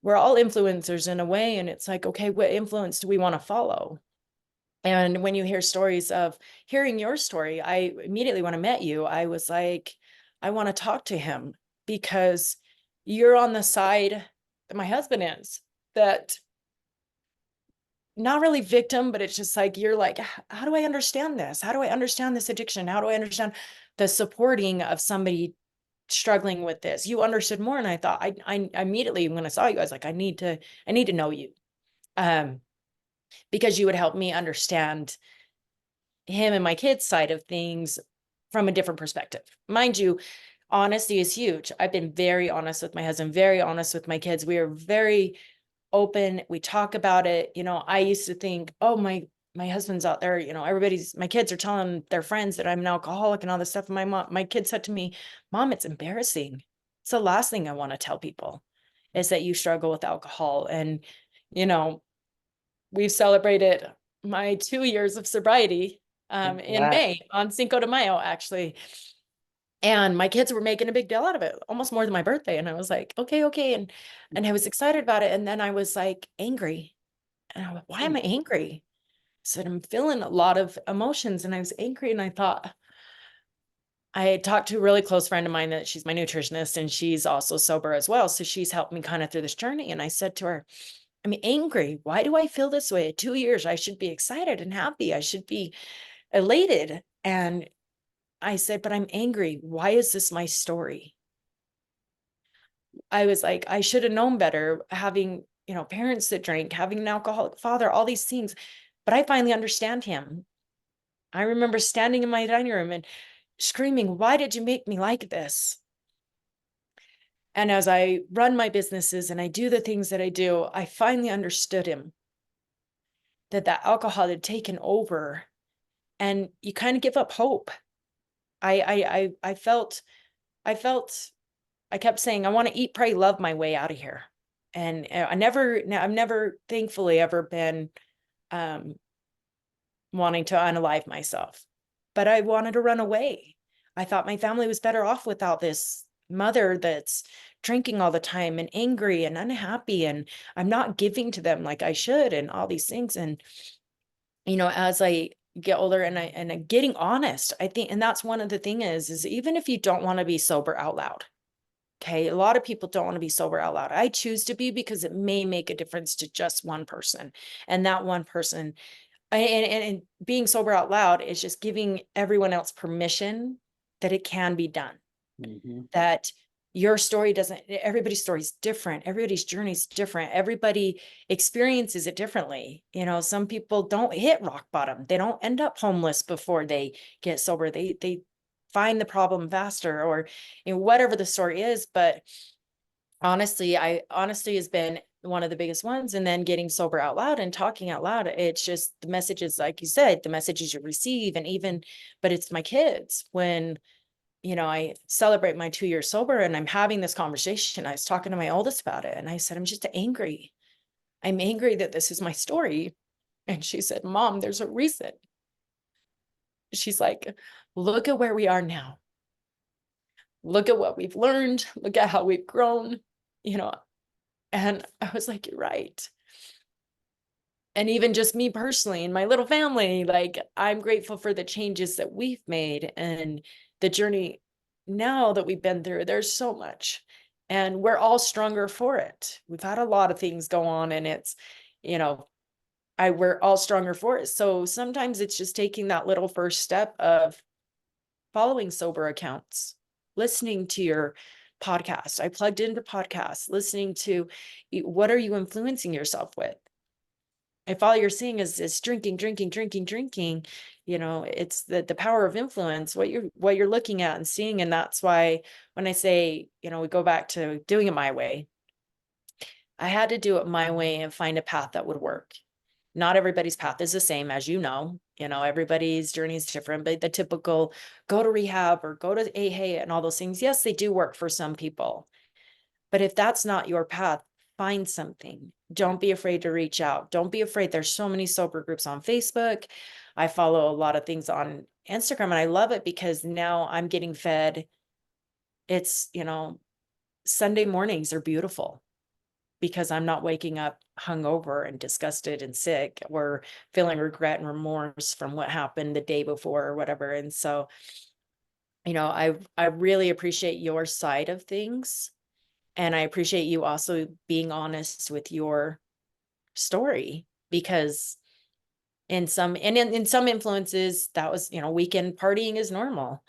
we're all influencers in a way. And it's like, okay, what influence do we want to follow? And when you hear stories of hearing your story, I immediately, when I met you, I was like, I want to talk to him, because you're on the side that my husband is, that not really victim, but it's just like, you're like, How do I understand this? How do I understand this addiction? How do I understand the supporting of somebody struggling with this?" You understood more. And I thought, I immediately, when I saw you, I was like, I need to know you. Um, because you would help me understand him and my kids' side of things from a different perspective. Mind you, honesty is huge. I've been very honest with my husband, very honest with my kids. We are very open. We talk about it. I used to think, oh, my husband's out there, my kids are telling their friends that I'm an alcoholic and all this stuff. And my kid said to me, "Mom, it's embarrassing. It's the last thing I want to tell people, is that you struggle with alcohol." And, you know, we've celebrated my 2 years of sobriety in congrats. May, on Cinco de Mayo, actually. And my kids were making a big deal out of it, almost more than my birthday. And I was like, okay, okay. And I was excited about it. And then I was like angry. And I was, why am I angry? I said, I'm feeling a lot of emotions. And I was angry. And I thought, I talked to a really close friend of mine that she's my nutritionist, and she's also sober as well. So she's helped me kind of through this journey. And I said to her, I'm angry. Why do I feel this way? At 2 years, I should be excited and happy. I should be elated. And I said, but I'm angry. Why is this my story? I was like, I should have known better, having, parents that drink, having an alcoholic father, all these things. But I finally understand him. I remember standing in my dining room and screaming, why did you make me like this? And as I run my businesses and I do the things that I do, I finally understood him, that alcohol had taken over, and you kind of give up hope. I felt, I felt, I kept saying, I want to eat, pray, love my way out of here. And I've never, thankfully, ever been um, wanting to unalive myself, but I wanted to run away. I thought my family was better off without this mother that's drinking all the time and angry and unhappy, and I'm not giving to them like I should, and all these things. And as I get older, and I'm getting honest, I think, and that's one of the thing is even if you don't want to be sober out loud, Okay. A lot of people don't want to be sober out loud. I choose to be because it may make a difference to just one person. And that one person, and being sober out loud is just giving everyone else permission that it can be done. Mhm. That your story doesn't, everybody's story is different. Everybody's journey is different. Everybody experiences it differently. You know, some people don't hit rock bottom. They don't end up homeless before they get sober. They find the problem faster, or you know, whatever the story is. But honestly, honesty has been one of the biggest ones. And then getting sober out loud and talking out loud. It's just the messages, like you said, the messages you receive, and even, but it's my kids when, you know, I celebrate my 2 years sober and I'm having this conversation. I was talking to my oldest about it and I said, I'm just angry. I'm angry that this is my story. And she said, Mom, there's a reason. She's like, look at where we are now. Look at what we've learned. Look at how we've grown, you know. And I was like, you're right. And even just me personally and my little family, like I'm grateful for the changes that we've made and the journey now that we've been through. There's so much, and we're all stronger for it. We've had a lot of things go on, and it's, you know, we're all stronger for it. So sometimes it's just taking that little first step of following sober accounts, listening to your podcast. I plugged into podcasts, listening to what are you influencing yourself with? If all you're seeing is drinking, drinking, drinking, drinking, you know, it's the power of influence, what you're looking at and seeing. And that's why when I say, you know, we go back to doing it my way, I had to do it my way and find a path that would work. Not everybody's path is the same, as you know, everybody's journey is different, but the typical go to rehab or go to AA and all those things, yes, they do work for some people. But if that's not your path, find something. Don't be afraid to reach out. Don't be afraid. There's so many sober groups on Facebook. I follow a lot of things on Instagram, and I love it because now I'm getting fed. It's, you know, Sunday mornings are beautiful because I'm not waking up hungover and disgusted and sick or feeling regret and remorse from what happened the day before or whatever. And so, you know, I really appreciate your side of things. And I appreciate you also being honest with your story, because in some influences that was, you know, weekend partying is normal.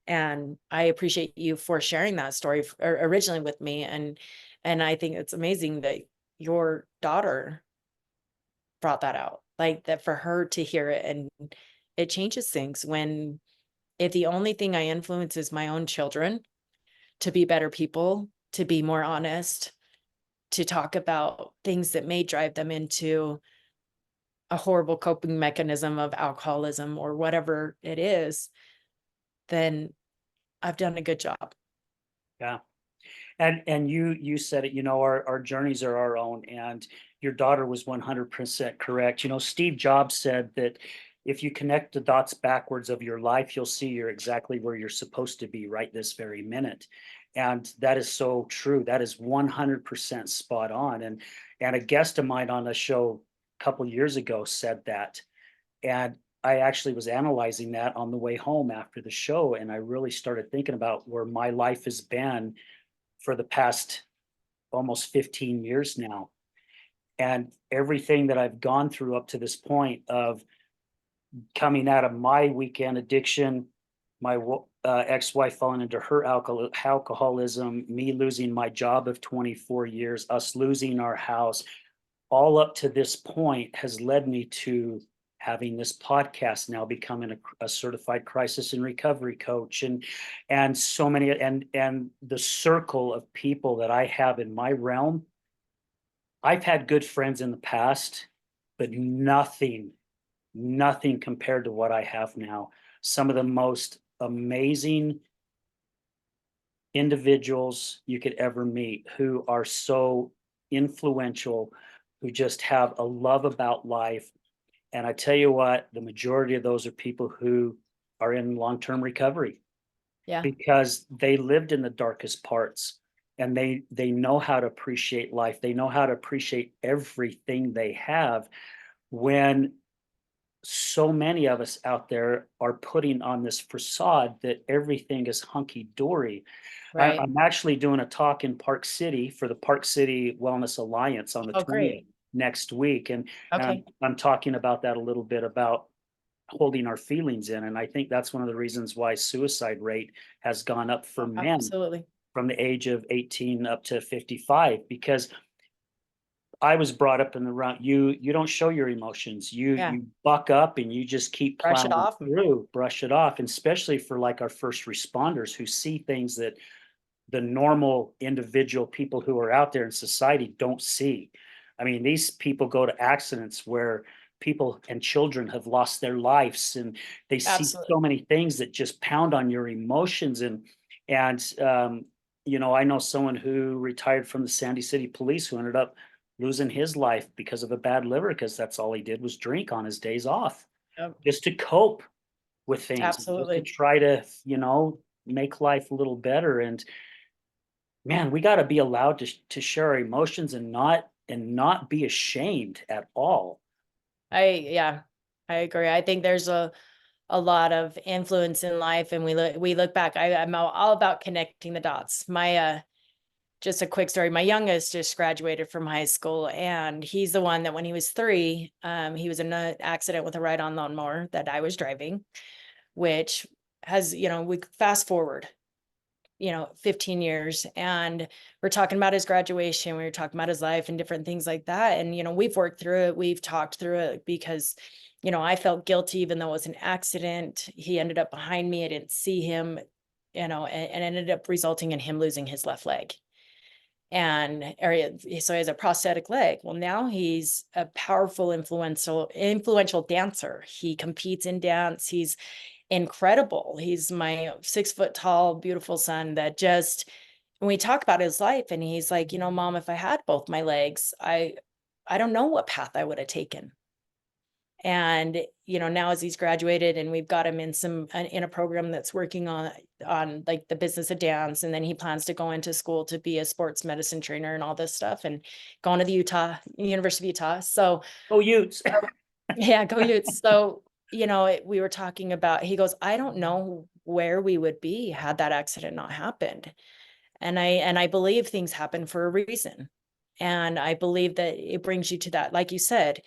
And I appreciate you for sharing that story originally with me. And I think it's amazing that your daughter brought that out, like that, for her to hear it. And it changes things when, if the only thing I influence is my own children to be better people, to be more honest, to talk about things that may drive them into a horrible coping mechanism of alcoholism or whatever it is, then I've done a good job. Yeah. And you said it, you know, our journeys are our own, and your daughter was 100% correct. You know, Steve Jobs said that if you connect the dots backwards of your life, you'll see you're exactly where you're supposed to be right this very minute. And that is so true. That is 100% spot on. And a guest of mine on a show a couple years ago said that. And I actually was analyzing that on the way home after the show, and I really started thinking about where my life has been for the past almost 15 years now. And everything that I've gone through up to this point of coming out of my weekend addiction, my ex-wife falling into her alcoholism, me losing my job of 24 years, us losing our house, all up to this point has led me to having this podcast now, becoming a certified crisis and recovery coach, and so many, and the circle of people that I have in my realm. I've had good friends in the past, but nothing compared to what I have now. Some of the most amazing individuals you could ever meet, who are so influential, who just have a love about life. And I tell you what, the majority of those are people who are in long-term recovery Yeah. because they lived in the darkest parts, and they know how to appreciate life. They know how to appreciate everything they have when so many of us out there are putting on this facade that everything is hunky dory. Right. I'm actually doing a talk in Park City for the Park City Wellness Alliance on the Oh, 20th great. next week, and Okay. I'm talking about that a little bit about holding our feelings in, and I think that's one of the reasons why suicide rate has gone up for men Absolutely. from the age of 18 up to 55, because I was brought up in the round, you don't show your emotions. Yeah. You buck up and you just keep Brush it plowing off. through, brush it off, and especially for like our first responders who see things that the normal individual people who are out there in society don't see. I mean, these people go to accidents where people and children have lost their lives, and they see Absolutely. so many things that just pound on your emotions. And you know, I know someone who retired from the Sandy City Police who ended up losing his life because of a bad liver, because that's all he did was drink on his days off Yep. just to cope with things, just to Absolutely. try to, make life a little better. And man, we gotta be allowed to share our emotions and not be ashamed at all. Yeah, I agree. I think there's a lot of influence in life, and we look back. I'm all about connecting the dots. My just a quick story. My youngest just graduated from high school, and he's the one that when he was 3, he was in an accident with a ride-on lawnmower that I was driving, which has, we fast forward, 15 years, and we're talking about his graduation, we were talking about his life and different things like that. And, we've worked through it, we've talked through it because, I felt guilty even though it was an accident. He ended up behind me. I didn't see him, and ended up resulting in him losing his left leg. So he has a prosthetic leg. Well, now he's a powerful, influential dancer. He competes in dance. He's incredible. He's my 6 foot tall, beautiful son that just, when we talk about his life, and he's like, Mom, if I had both my legs, I don't know what path I would have taken. And, now as he's graduated and we've got him in a program that's working on like the business of dance. And then he plans to go into school to be a sports medicine trainer and all this stuff, and going to the University of Utah. So Oh, Utes. yeah, go Utes. So, we were talking about, he goes, I don't know where we would be had that accident not happened. And I believe things happen for a reason. And I believe that it brings you to that, like you said,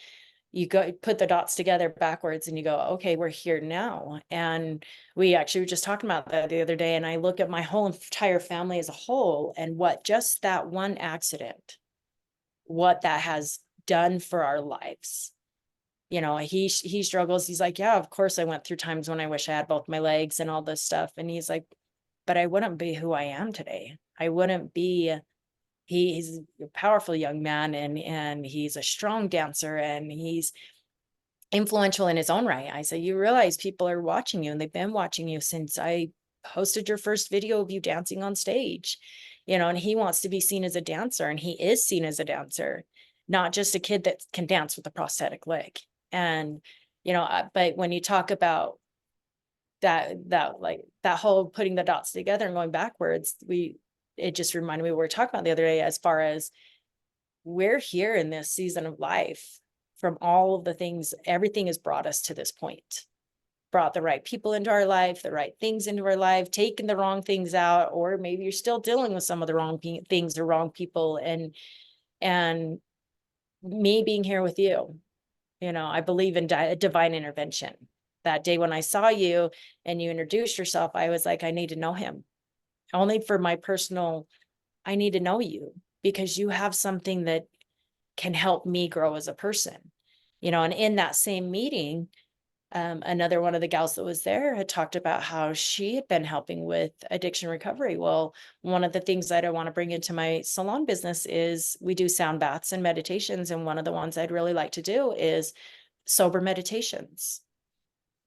you go put the dots together backwards and you go, okay, we're here now. And we actually were just talking about that the other day. And I look at my whole entire family as a whole, and what just that one accident, what that has done for our lives. He struggles. He's like, yeah, of course I went through times when I wish I had both my legs and all this stuff. And he's like, but I wouldn't be who I am today. I wouldn't be. He's a powerful young man, and he's a strong dancer, and he's influential in his own right. I say, you realize people are watching you, and they've been watching you since I posted your first video of you dancing on stage, and he wants to be seen as a dancer, and he is seen as a dancer, not just a kid that can dance with a prosthetic leg. And, but when you talk about that whole putting the dots together and going backwards, it just reminded me what we were talking about the other day, as far as we're here in this season of life. From all of the things, everything has brought us to this point, brought the right people into our life, the right things into our life, taken the wrong things out, or maybe you're still dealing with some of the wrong things or wrong people. And me being here with you, I believe in divine intervention. That day when I saw you and you introduced yourself, I was like, I need to know him. Only for my personal, I need to know you because you have something that can help me grow as a person. And in that same meeting, another one of the gals that was there had talked about how she had been helping with addiction recovery. Well, one of the things that I want to bring into my salon business is we do sound baths and meditations. And one of the ones I'd really like to do is sober meditations.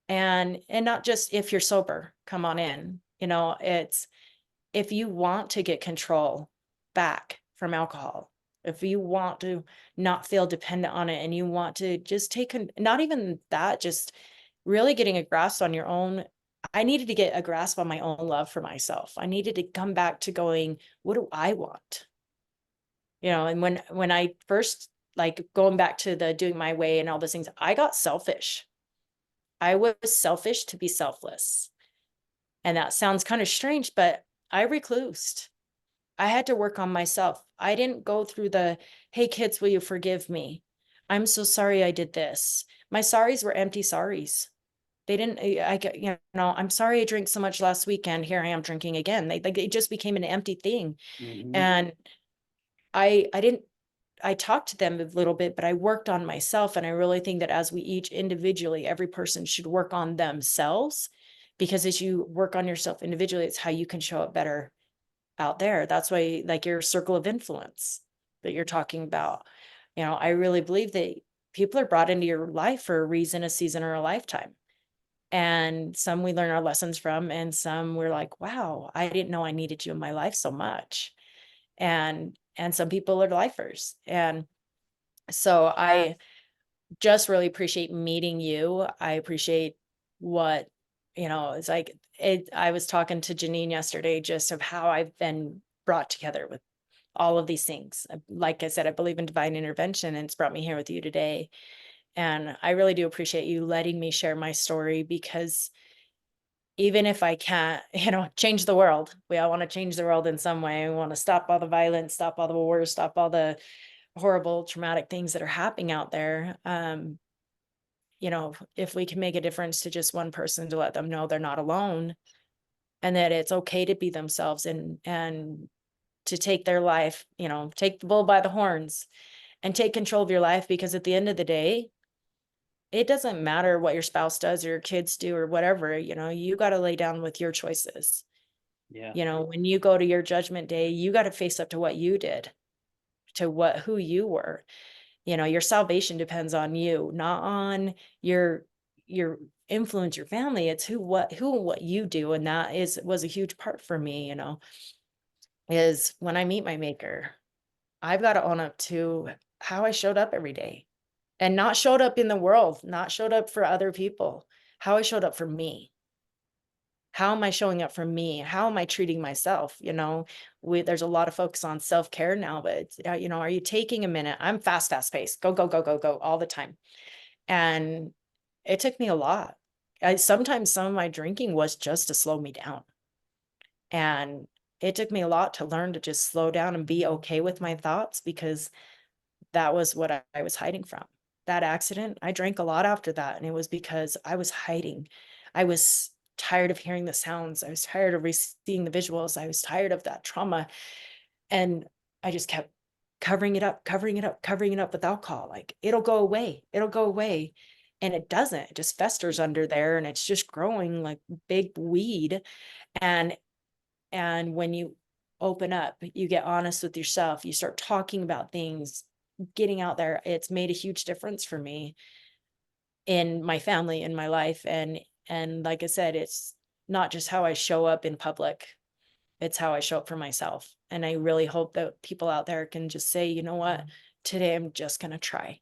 And not just if you're sober, come on in. It's if you want to get control back from alcohol, if you want to not feel dependent on it, and you want to just not even that, just really getting a grasp on your own. I needed to get a grasp on my own love for myself. I needed to come back to going, what do I want? And when I first, like, going back to the doing my way and all those things, I got selfish. I was selfish to be selfless. And that sounds kind of strange, but I reclused. I had to work on myself. I didn't go through the, hey, kids, will you forgive me? I'm so sorry I did this. My sorries were empty sorries. They didn't, I get, I'm sorry I drank so much last weekend. Here I am drinking again. They just became an empty thing. Mhm. And I didn't, I talked to them a little bit, but I worked on myself. And I really think that as we each individually, every person should work on themselves, because as you work on yourself individually, it's how you can show up better out there. That's why, like, your circle of influence that you're talking about, I really believe that people are brought into your life for a reason, a season, or a lifetime. And some we learn our lessons from, and some we're like, wow, I didn't know I needed you in my life so much. And some people are lifers. And so I just really appreciate meeting you. I appreciate what, it's like I was talking to Janine yesterday just of how I've been brought together with all of these things. Like I said, I believe in divine intervention, and it's brought me here with you today. And I really do appreciate you letting me share my story, because even if I can't, change the world, we all want to change the world in some way. We want to stop all the violence, stop all the wars, stop all the horrible, traumatic things that are happening out there. If we can make a difference to just one person, to let them know they're not alone, and that it's okay to be themselves, and to take their life, take the bull by the horns and take control of your life. Because at the end of the day, it doesn't matter what your spouse does or your kids do or whatever, you got to lay down with your choices. Yeah. When you go to your judgment day, you got to face up to what you did, to who you were. Your salvation depends on you, not on your influence, your family. It's what you do. And that was a huge part for me, is when I meet my maker, I've got to own up to how I showed up every day, and not showed up in the world, not showed up for other people, how I showed up for me. How am I showing up for me? How am I treating myself? There's a lot of focus on self-care now, but are you taking a minute? I'm fast paced, go, go, go, go, go all the time. And it took me a lot. Sometimes some of my drinking was just to slow me down. And it took me a lot to learn to just slow down and be okay with my thoughts, because that was what I was hiding from. That accident, I drank a lot after that, and it was because I was hiding. I was tired of hearing the sounds. I was tired of seeing the visuals. I was tired of that trauma, and I just kept covering it up, covering it up, covering it up with alcohol. Like, it'll go away. It'll go away. And it doesn't. It just festers under there, and it's just growing like big weed. And when you open up, you get honest with yourself, you start talking about things, getting out there. It's made a huge difference for me, in my family, in my life. And like I said, it's not just how I show up in public, it's how I show up for myself. And I really hope that people out there can just say, you know what, today I'm just going to try,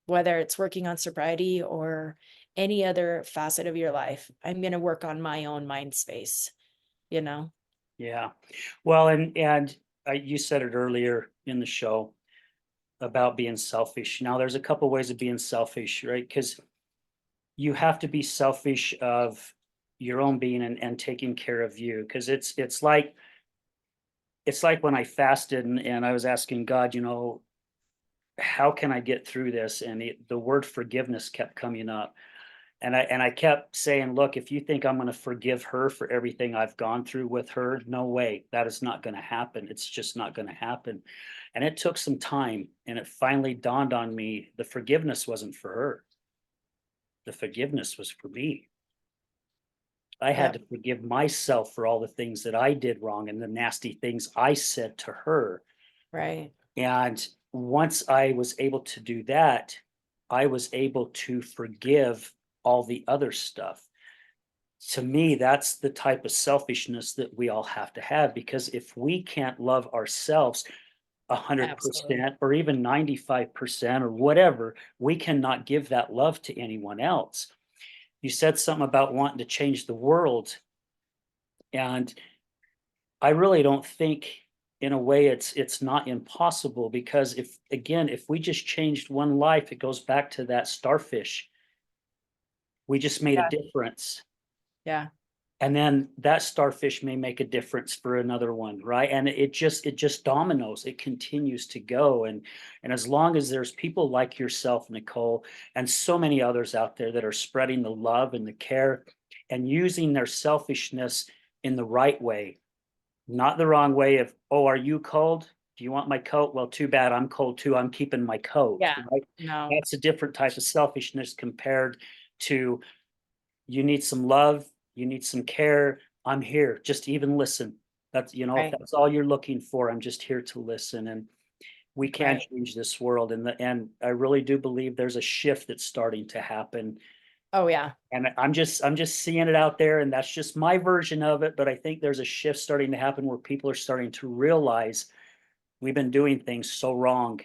whether it's working on sobriety or any other facet of your life. I'm going to work on my own mind space, you know? Yeah. Well, and you said it earlier in the show about being selfish. Now, there's a couple ways of being selfish, right? Because you have to be selfish of your own being and taking care of you. Because it's like when I fasted and I was asking God, how can I get through this? And the word forgiveness kept coming up. And I kept saying, look, if you think I'm going to forgive her for everything I've gone through with her, no way, that is not going to happen. It's just not going to happen. And it took some time, and it finally dawned on me, the forgiveness wasn't for her. The forgiveness was for me. I had Yep. to forgive myself for all the things that I did wrong and the nasty things I said to her. Right. And once I was able to do that, I was able to forgive all the other stuff. To me, that's the type of selfishness that we all have to have, because if we can't love ourselves Absolutely. 100% or even 95% or whatever, we cannot give that love to anyone else. You said something about wanting to change the world, and I really don't think, in a way, it's not impossible, because if we just changed one life, it goes back to that starfish. We just made a Yeah. difference. Yeah. And then that starfish may make a difference for another one, right? And it just dominoes. It continues to go. And as long as there's people like yourself, Nicole, and so many others out there that are spreading the love and the care and using their selfishness in the right way, not the wrong way of, oh, are you cold? Do you want my coat? Well, too bad. I'm cold too. I'm keeping my coat, Yeah. right? No. That's a different type of selfishness compared to, you need some love, you need some care. I'm here. Just even listen. That's, if Right. that's all you're looking for, I'm just here to listen. And we can Right. change this world. And I really do believe there's a shift that's starting to happen. Oh, yeah. And I'm just seeing it out there, and that's just my version of it. But I think there's a shift starting to happen where people are starting to realize we've been doing things so wrong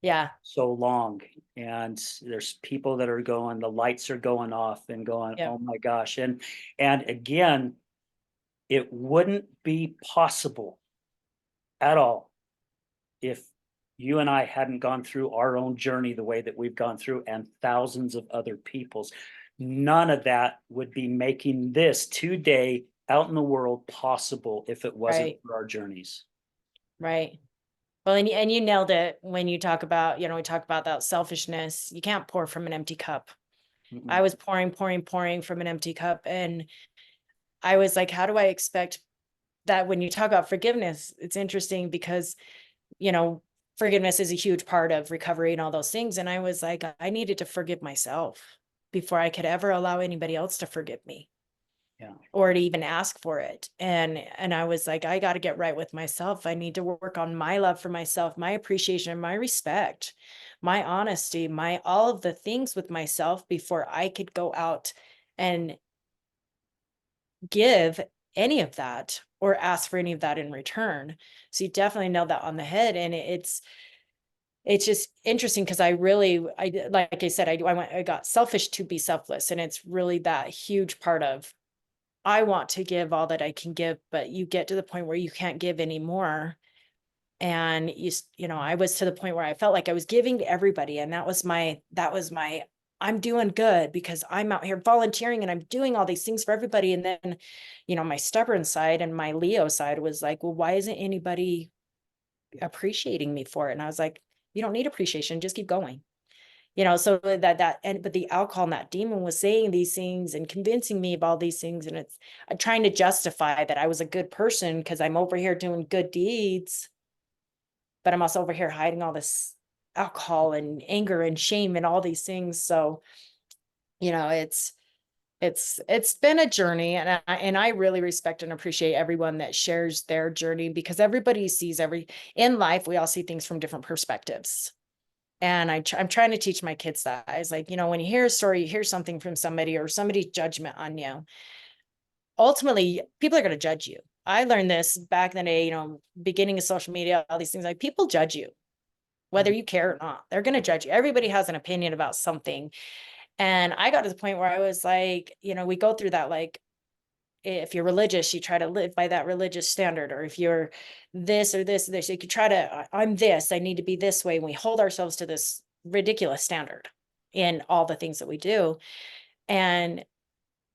Yeah. so long. And there's people that are going, the lights are going off and going, Yeah. oh my gosh. And again, it wouldn't be possible at all if you and I hadn't gone through our own journey the way that we've gone through, and thousands of other people's. None of that would be making this today out in the world possible if it wasn't Right. for our journeys. Right. Well, and you nailed it when you talk about, we talk about that selfishness. You can't pour from an empty cup. I Mm-mm. was pouring, pouring, pouring from an empty cup. And I was like, how do I expect that when you talk about forgiveness? It's interesting because, you know, forgiveness is a huge part of recovery and all those things. And I was like, I needed to forgive myself before I could ever allow anybody else to forgive me Yeah. or to even ask for it. And I was like, I got to get right with myself. I need to work on my love for myself, my appreciation, my respect, my honesty, my all of the things with myself before I could go out and give any of that or ask for any of that in return. So you definitely nailed that on the head. And it's just interesting because like I said, I got selfish to be selfless. And it's really that huge part of, I want to give all that I can give, but you get to the point where you can't give anymore. And I was to the point where I felt like I was giving to everybody. And that was my, I'm doing good because I'm out here volunteering and I'm doing all these things for everybody. And then, my stubborn side and my Leo side was like, well, why isn't anybody appreciating me for it? And I was like, you don't need appreciation, just keep going. So but the alcohol and that demon was saying these things and convincing me of all these things. And it's trying to justify that I was a good person because I'm over here doing good deeds, but I'm also over here hiding all this alcohol and anger and shame and all these things. So, it's been a journey, and I really respect and appreciate everyone that shares their journey because everybody sees in life, we all see things from different perspectives. And I'm trying to teach my kids that. I was like, when you hear a story, you hear something from somebody or somebody's judgment on you, ultimately, people are going to judge you. I learned this back in the day, beginning of social media, all these things, like people judge you, whether Mhm. you care or not. They're going to judge you. Everybody has an opinion about something. And I got to the point where I was like, we go through that, like, if you're religious, you try to live by that religious standard, or if you're this or this or this, you could try to, I'm this, I need to be this way. And we hold ourselves to this ridiculous standard in all the things that we do. And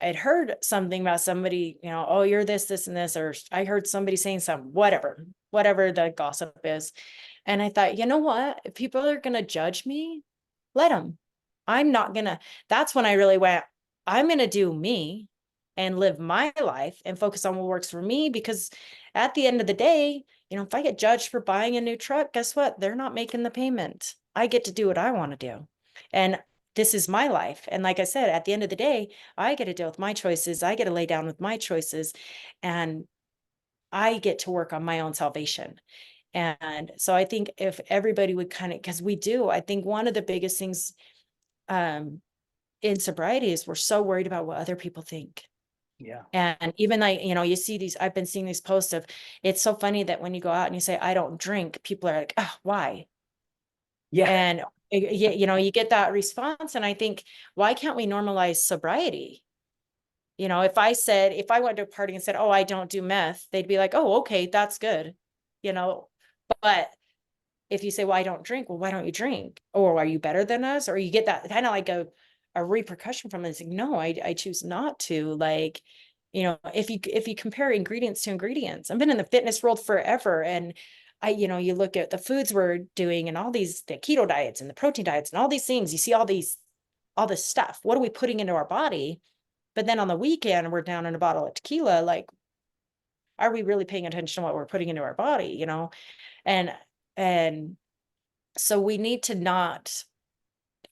I'd heard something about somebody, oh, you're this, and this, or I heard somebody saying something, whatever the gossip is. And I thought, you know what? If people are going to judge me, let them. I'm not going to, that's when I really went, I'm going to do me and live my life and focus on what works for me. Because at the end of the day, if I get judged for buying a new truck, guess what? They're not making the payment. I get to do what I want to do. And this is my life. And like I said, at the end of the day, I get to deal with my choices. I get to lay down with my choices, and I get to work on my own salvation. And so I think if everybody would because I think one of the biggest things um, in sobriety is we're so worried about what other people think. Yeah. And even like, you see I've been seeing these posts of, it's so funny that when you go out and you say, I don't drink, people are like, oh, why? Yeah. And you get that response. And I think, why can't we normalize sobriety? If I went to a party and said, oh, I don't do meth, they'd be like, oh, okay, that's good. You know, but if you say, well, I don't drink, well, why don't you drink? Or are you better than us? Or you get that kind of like a repercussion from it. It's like, no, I choose not to. Like, if you compare ingredients to ingredients, I've been in the fitness world forever, and you look at the foods we're doing and all these, the keto diets and the protein diets and all these things, you see all this stuff. What are we putting into our body? But then on the weekend, we're down in a bottle of tequila. Like, are we really paying attention to what we're putting into our body? And, and so we need to not,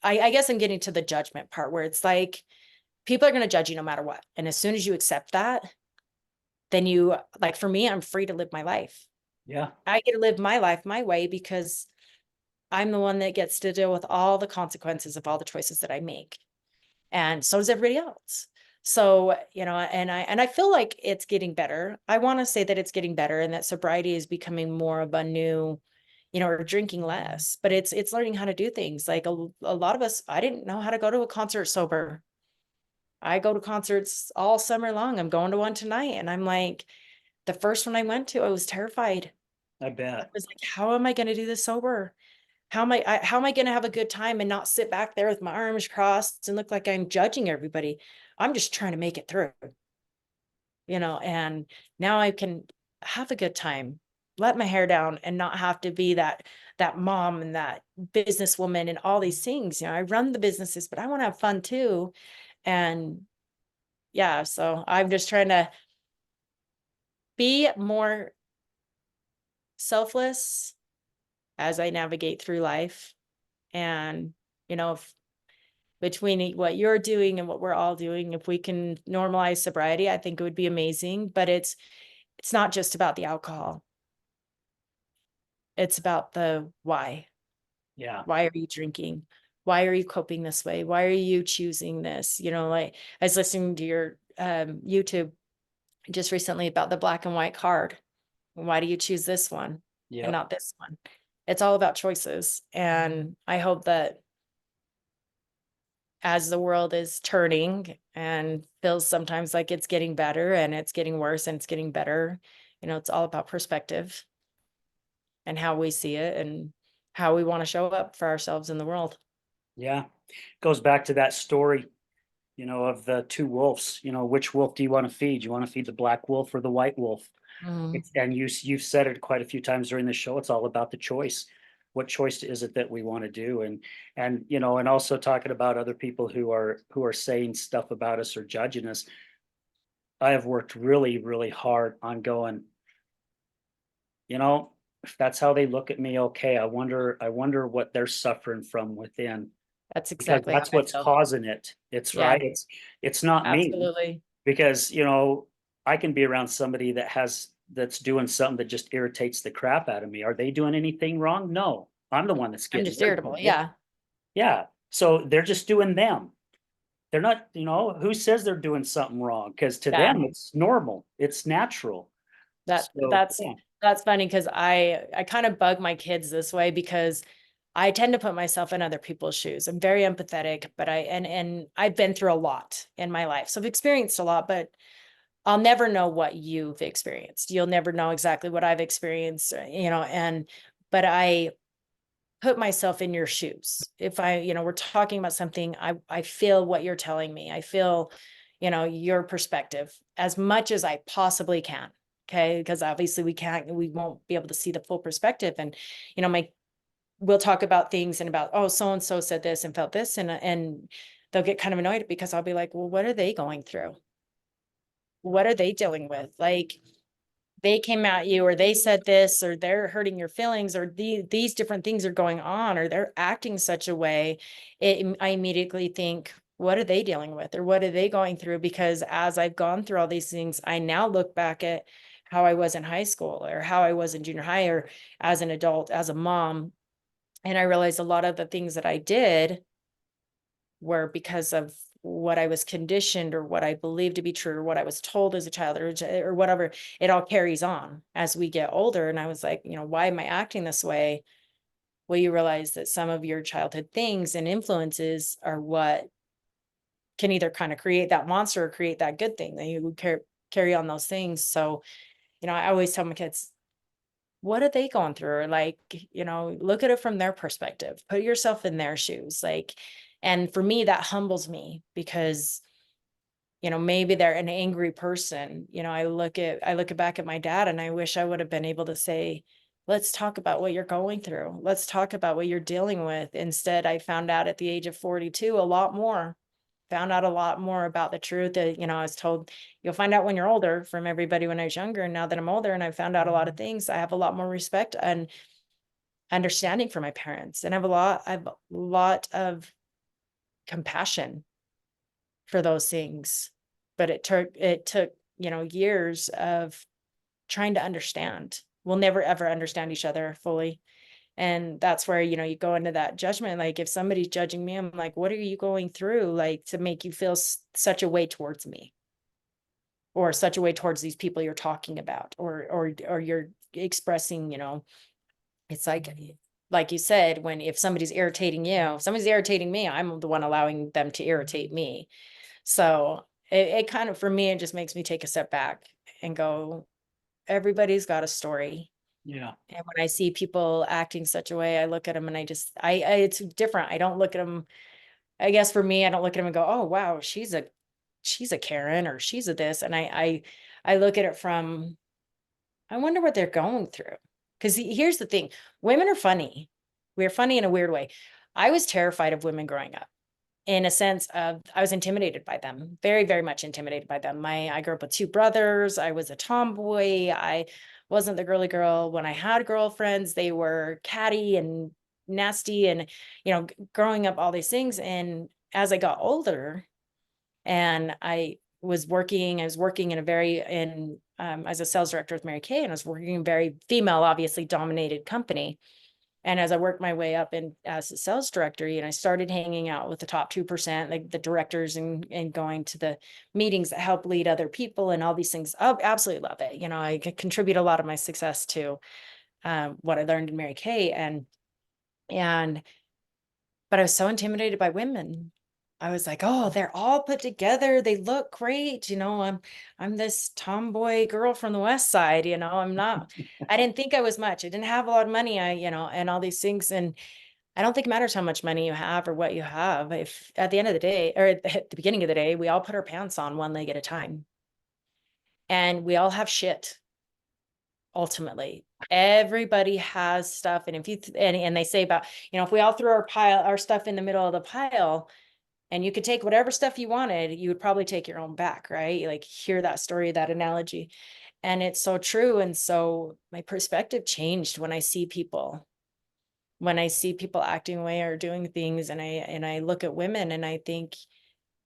I guess I'm getting to the judgment part where it's like, people are going to judge you no matter what. And as soon as you accept that, then like, for me, I'm free to live my life. Yeah. I get to live my life my way because I'm the one that gets to deal with all the consequences of all the choices that I make. And so does everybody else. So, and I feel like it's getting better. I want to say that it's getting better and that sobriety is becoming more of a new, or drinking less, but it's learning how to do things. Like a lot of us, I didn't know how to go to a concert sober. I go to concerts all summer long. I'm going to one tonight. And I'm like, the first one I went to, I was terrified. I I bet. was like, how am I going to do this sober? How am I going to have a good time and not sit back there with my arms crossed and look like I'm judging everybody? I'm just trying to make it through, and now I can have a good time, let my hair down and not have to be that mom and that businesswoman and all these things. I run the businesses, but I want to have fun too. And yeah, so I'm just trying to be more selfless as I navigate through life. And, if between what you're doing and what we're all doing, if we can normalize sobriety, I think it would be amazing. But it's not just about the alcohol. It's about the why. Yeah. Why are you drinking? Why are you coping this way? Why are you choosing this? Like, I was listening to your YouTube just recently about the black and white card. Why do you choose this one and Yep. not this one? It's all about choices. And I hope that as the world is turning and feels sometimes like it's getting better and it's getting worse and it's getting better, it's all about perspective and how we see it and how we want to show up for ourselves in the world. Yeah. Goes back to that story, of the two wolves. Which wolf do you want to feed? You want to feed the black wolf or the white wolf? Mm, And you've said it quite a few times during the show. It's all about the choice. What choice is it that we want to do? And also talking about other people who are saying stuff about us or judging us. I have worked really, really hard on going, you know, if that's how they look at me, okay, I wonder what they're suffering from within, that's because exactly how that's I what's feel. causing it. It's Yeah, right. It's not me, absolutely. because I can be around somebody that's doing something that just irritates the crap out of me. Are they doing anything wrong? No, I'm the one that's I'm getting just irritable. irritated. Yeah. Yeah. So they're just doing them. They're not, who says they're doing something wrong? Because to Yeah. them it's normal. It's natural. That So that's yeah. that's funny because I kind of bug my kids this way because I tend to put myself in other people's shoes. I'm very empathetic, but and I've been through a lot in my life. So I've experienced a lot, but I'll never know what you've experienced. You'll never know exactly what I've experienced, but I put myself in your shoes. If we're talking about something, I feel what you're telling me. I feel, your perspective as much as I possibly can. Okay. Because obviously we won't be able to see the full perspective. And, we'll talk about things and about, oh, so and so said this and felt this. And they'll get kind of annoyed because I'll be like, well, what are they going through? What are they dealing with? Like, they came at you or they said this or they're hurting your feelings or these different things are going on or they're acting such a way, I immediately think, what are they dealing with or what are they going through? Because as I've gone through all these things, I now look back at how I was in high school or how I was in junior high or as an adult, as a mom. And I realized a lot of the things that I did were because of what I was conditioned or what I believed to be true or what I was told as a child or whatever. It all carries on as we get older. And I was like, why am I acting this way? Well, you realize that some of your childhood things and influences are what can either kind of create that monster or create that good thing that you would carry on those things. So, I always tell my kids, what are they going through? Or like, look at it from their perspective, put yourself in their shoes. Like, And for me, that humbles me because, maybe they're an angry person. I look back at my dad and I wish I would have been able to say, let's talk about what you're going through. Let's talk about what you're dealing with. Instead, I found out at the age of 42 a lot more, found out a lot more about the truth that, I was told you'll find out when you're older from everybody when I was younger. And now that I'm older and I've found out a lot of things, I have a lot more respect and understanding for my parents. And I have a lot of compassion for those things. But it took, years of trying to understand. We'll never ever understand each other fully. And that's where, you go into that judgment. Like if somebody's judging me, I'm like, what are you going through? Like to make you feel such a way towards me or such a way towards these people you're talking about, or you're expressing, it's like you said, if somebody's irritating you, if somebody's irritating me, I'm the one allowing them to irritate me. So it kind of, for me, it just makes me take a step back and go, everybody's got a story. Yeah. And when I see people acting such a way, I look at them and it's different. I don't look at them. I guess for me, I don't look at them and go, oh, wow, she's a Karen or she's a this. And I look at it from, I wonder what they're going through. Because here's the thing, women are funny. We're funny in a weird way. I was terrified of women growing up in a sense of I was intimidated by them, very, very much intimidated by them. I grew up with two brothers. I was a tomboy. I wasn't the girly girl. When I had girlfriends, they were catty and nasty and, growing up all these things. And as I got older and I was working in a very, as a sales director with Mary Kay, and I was working in a very female, obviously dominated company. And as I worked my way up in as a sales director, I started hanging out with the top 2%, like the directors, and going to the meetings that help lead other people and all these things. I absolutely love it. I contribute a lot of my success to what I learned in Mary Kay. But I was so intimidated by women. I was like, oh, they're all put together. They look great. I'm this tomboy girl from the West Side. I'm not, I didn't think I was much. I didn't have a lot of money. And all these things. And I don't think it matters how much money you have or what you have. If at the end of the day, or at the beginning of the day, we all put our pants on one leg at a time. And we all have shit. Ultimately, everybody has stuff. And if you, and they say about, if we all threw our stuff in the middle of the pile, and you could take whatever stuff you wanted, you would probably take your own back, right? You like hear that story, that analogy. And it's so true. And so my perspective changed when I see people acting away or doing things, and I look at women and I think,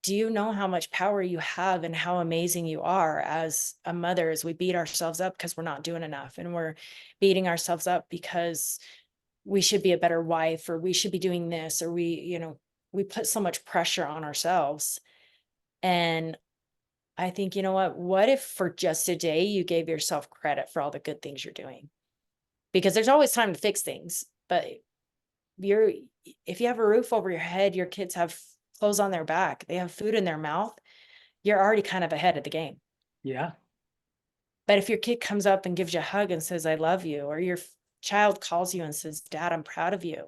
do you know how much power you have and how amazing you are as a mother? As we beat ourselves up because we're not doing enough, and we're beating ourselves up because we should be a better wife, or we should be doing this, or we put so much pressure on ourselves. And I think, what if for just a day you gave yourself credit for all the good things you're doing? Because there's always time to fix things, but if you have a roof over your head, your kids have clothes on their back, they have food in their mouth, you're already kind of ahead of the game. Yeah. But if your kid comes up and gives you a hug and says, I love you, or your child calls you and says, Dad, I'm proud of you,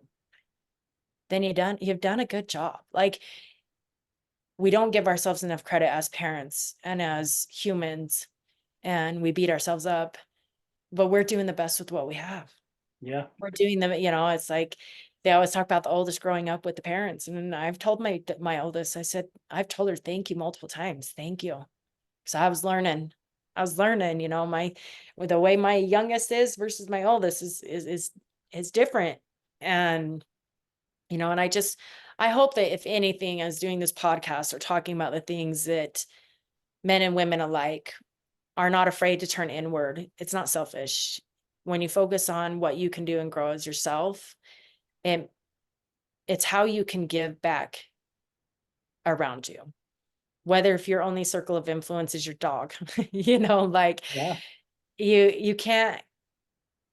then you've done a good job. Like, we don't give ourselves enough credit as parents and as humans, and we beat ourselves up, but we're doing the best with what we have. Yeah. We're doing them, it's like they always talk about the oldest growing up with the parents. And I've told my oldest, I said, I've told her, thank you multiple times. Thank you. So I was learning, the way my youngest is versus my oldest is different. And, and I hope that if anything, as doing this podcast or talking about the things that men and women alike are not afraid to turn inward. It's not selfish. When you focus on what you can do and grow as yourself, and it's how you can give back around you. Whether if your only circle of influence is your dog, like Yeah. you can't,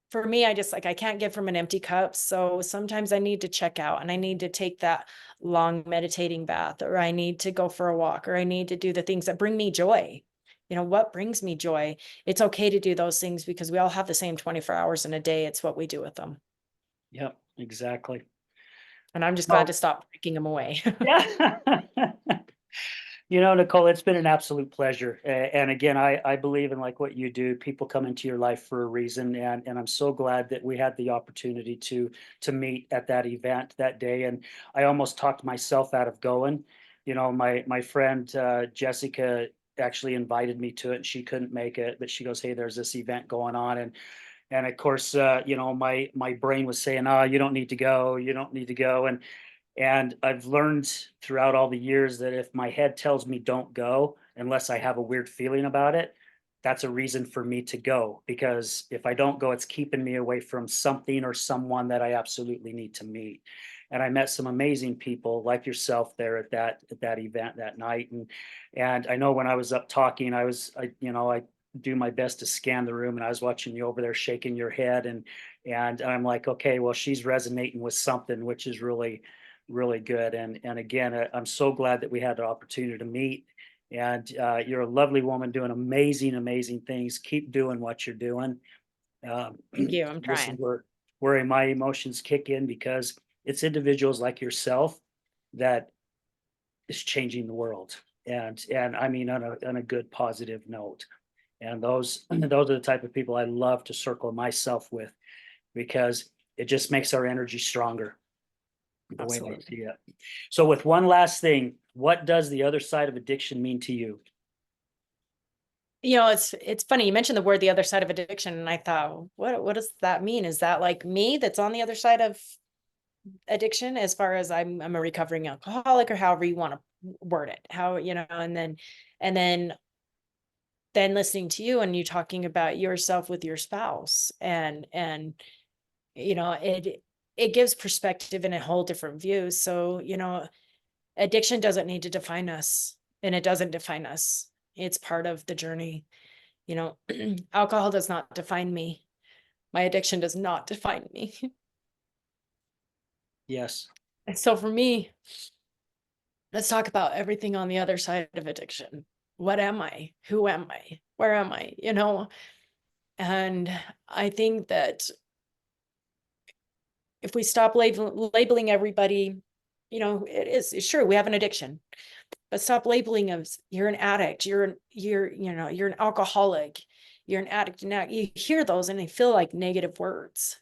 for me, I can't give from an empty cup. So sometimes I need to check out and I need to take that long meditating bath, or I need to go for a walk, or I need to do the things that bring me joy. What brings me joy? It's okay to do those things because we all have the same 24 hours in a day. It's what we do with them. Yep. Exactly. And I'm just glad Well, to stop breaking them away. yeah. Nicole, it's been an absolute pleasure. And again, I believe in like what you do. People come into your life for a reason, and I'm so glad that we had the opportunity to meet at that event that day. And I almost talked myself out of going. My friend Jessica actually invited me to it, and she couldn't make it, but she goes, "Hey, there's this event going on," and of course, my brain was saying, "Oh, you don't need to go. You don't need to go." And I've learned throughout all the years that if my head tells me don't go, unless I have a weird feeling about it, that's a reason for me to go. Because if I don't go, it's keeping me away from something or someone that I absolutely need to meet. And I met some amazing people like yourself there at that event that night. And I know when I was up talking, I do my best to scan the room, and I was watching you over there shaking your head, and I'm like, okay, well, she's resonating with something, which is really good. And again, I'm so glad that we had the opportunity to meet. And you're a lovely woman doing amazing things. Keep doing what you're doing. Thank you. I'm This is trying. where my emotions kick in, because it's individuals like yourself that is changing the world. And I mean on a good positive note. And those are the type of people I love to circle myself with, because it just makes our energy stronger, the way I Absolutely. see it. So with one last thing, what does the other side of addiction mean to you? It's funny. You mentioned the word the other side of addiction, and I thought, what does that mean? Is that like me that's on the other side of addiction, as far as I'm a recovering alcoholic, or however you want to word it? How, and then listening to you and you talking about yourself with your spouse, and it gives perspective and a whole different view. So, addiction doesn't need to define us, and it doesn't define us. It's part of the journey. You know, alcohol does not define me. My addiction does not define me. Yes. And so for me, let's talk about everything on the other side of addiction. What am I? Who am I? Where am I? And I think that if we stop labeling everybody, it is sure we have an addiction, but stop labeling us. You're an addict. You're an alcoholic. You're an addict. Now you hear those and they feel like negative words.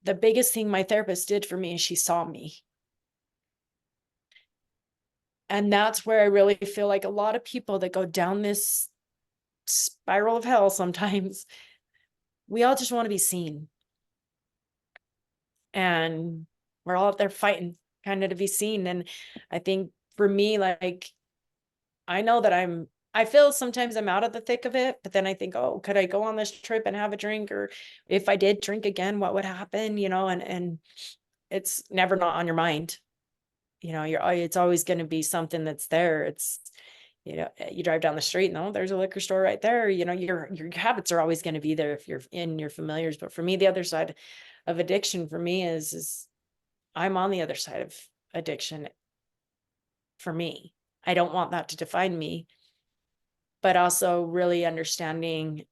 The biggest thing my therapist did for me is she saw me. And that's where I really feel like a lot of people that go down this spiral of hell sometimes, we all just want to be seen. And we're all out there fighting kind of to be seen. And I think for me, like, I know that I feel sometimes I'm out of the thick of it, but then I think, oh, could I go on this trip and have a drink? Or if I did drink again, what would happen? And it's never not on your mind. It's always going to be something that's there. You drive down the street, no, there's a liquor store right there. Your habits are always going to be there if you're in your familiars. But for me, the other side of addiction for me is I'm on the other side of addiction for me. I don't want that to define me, but also really understanding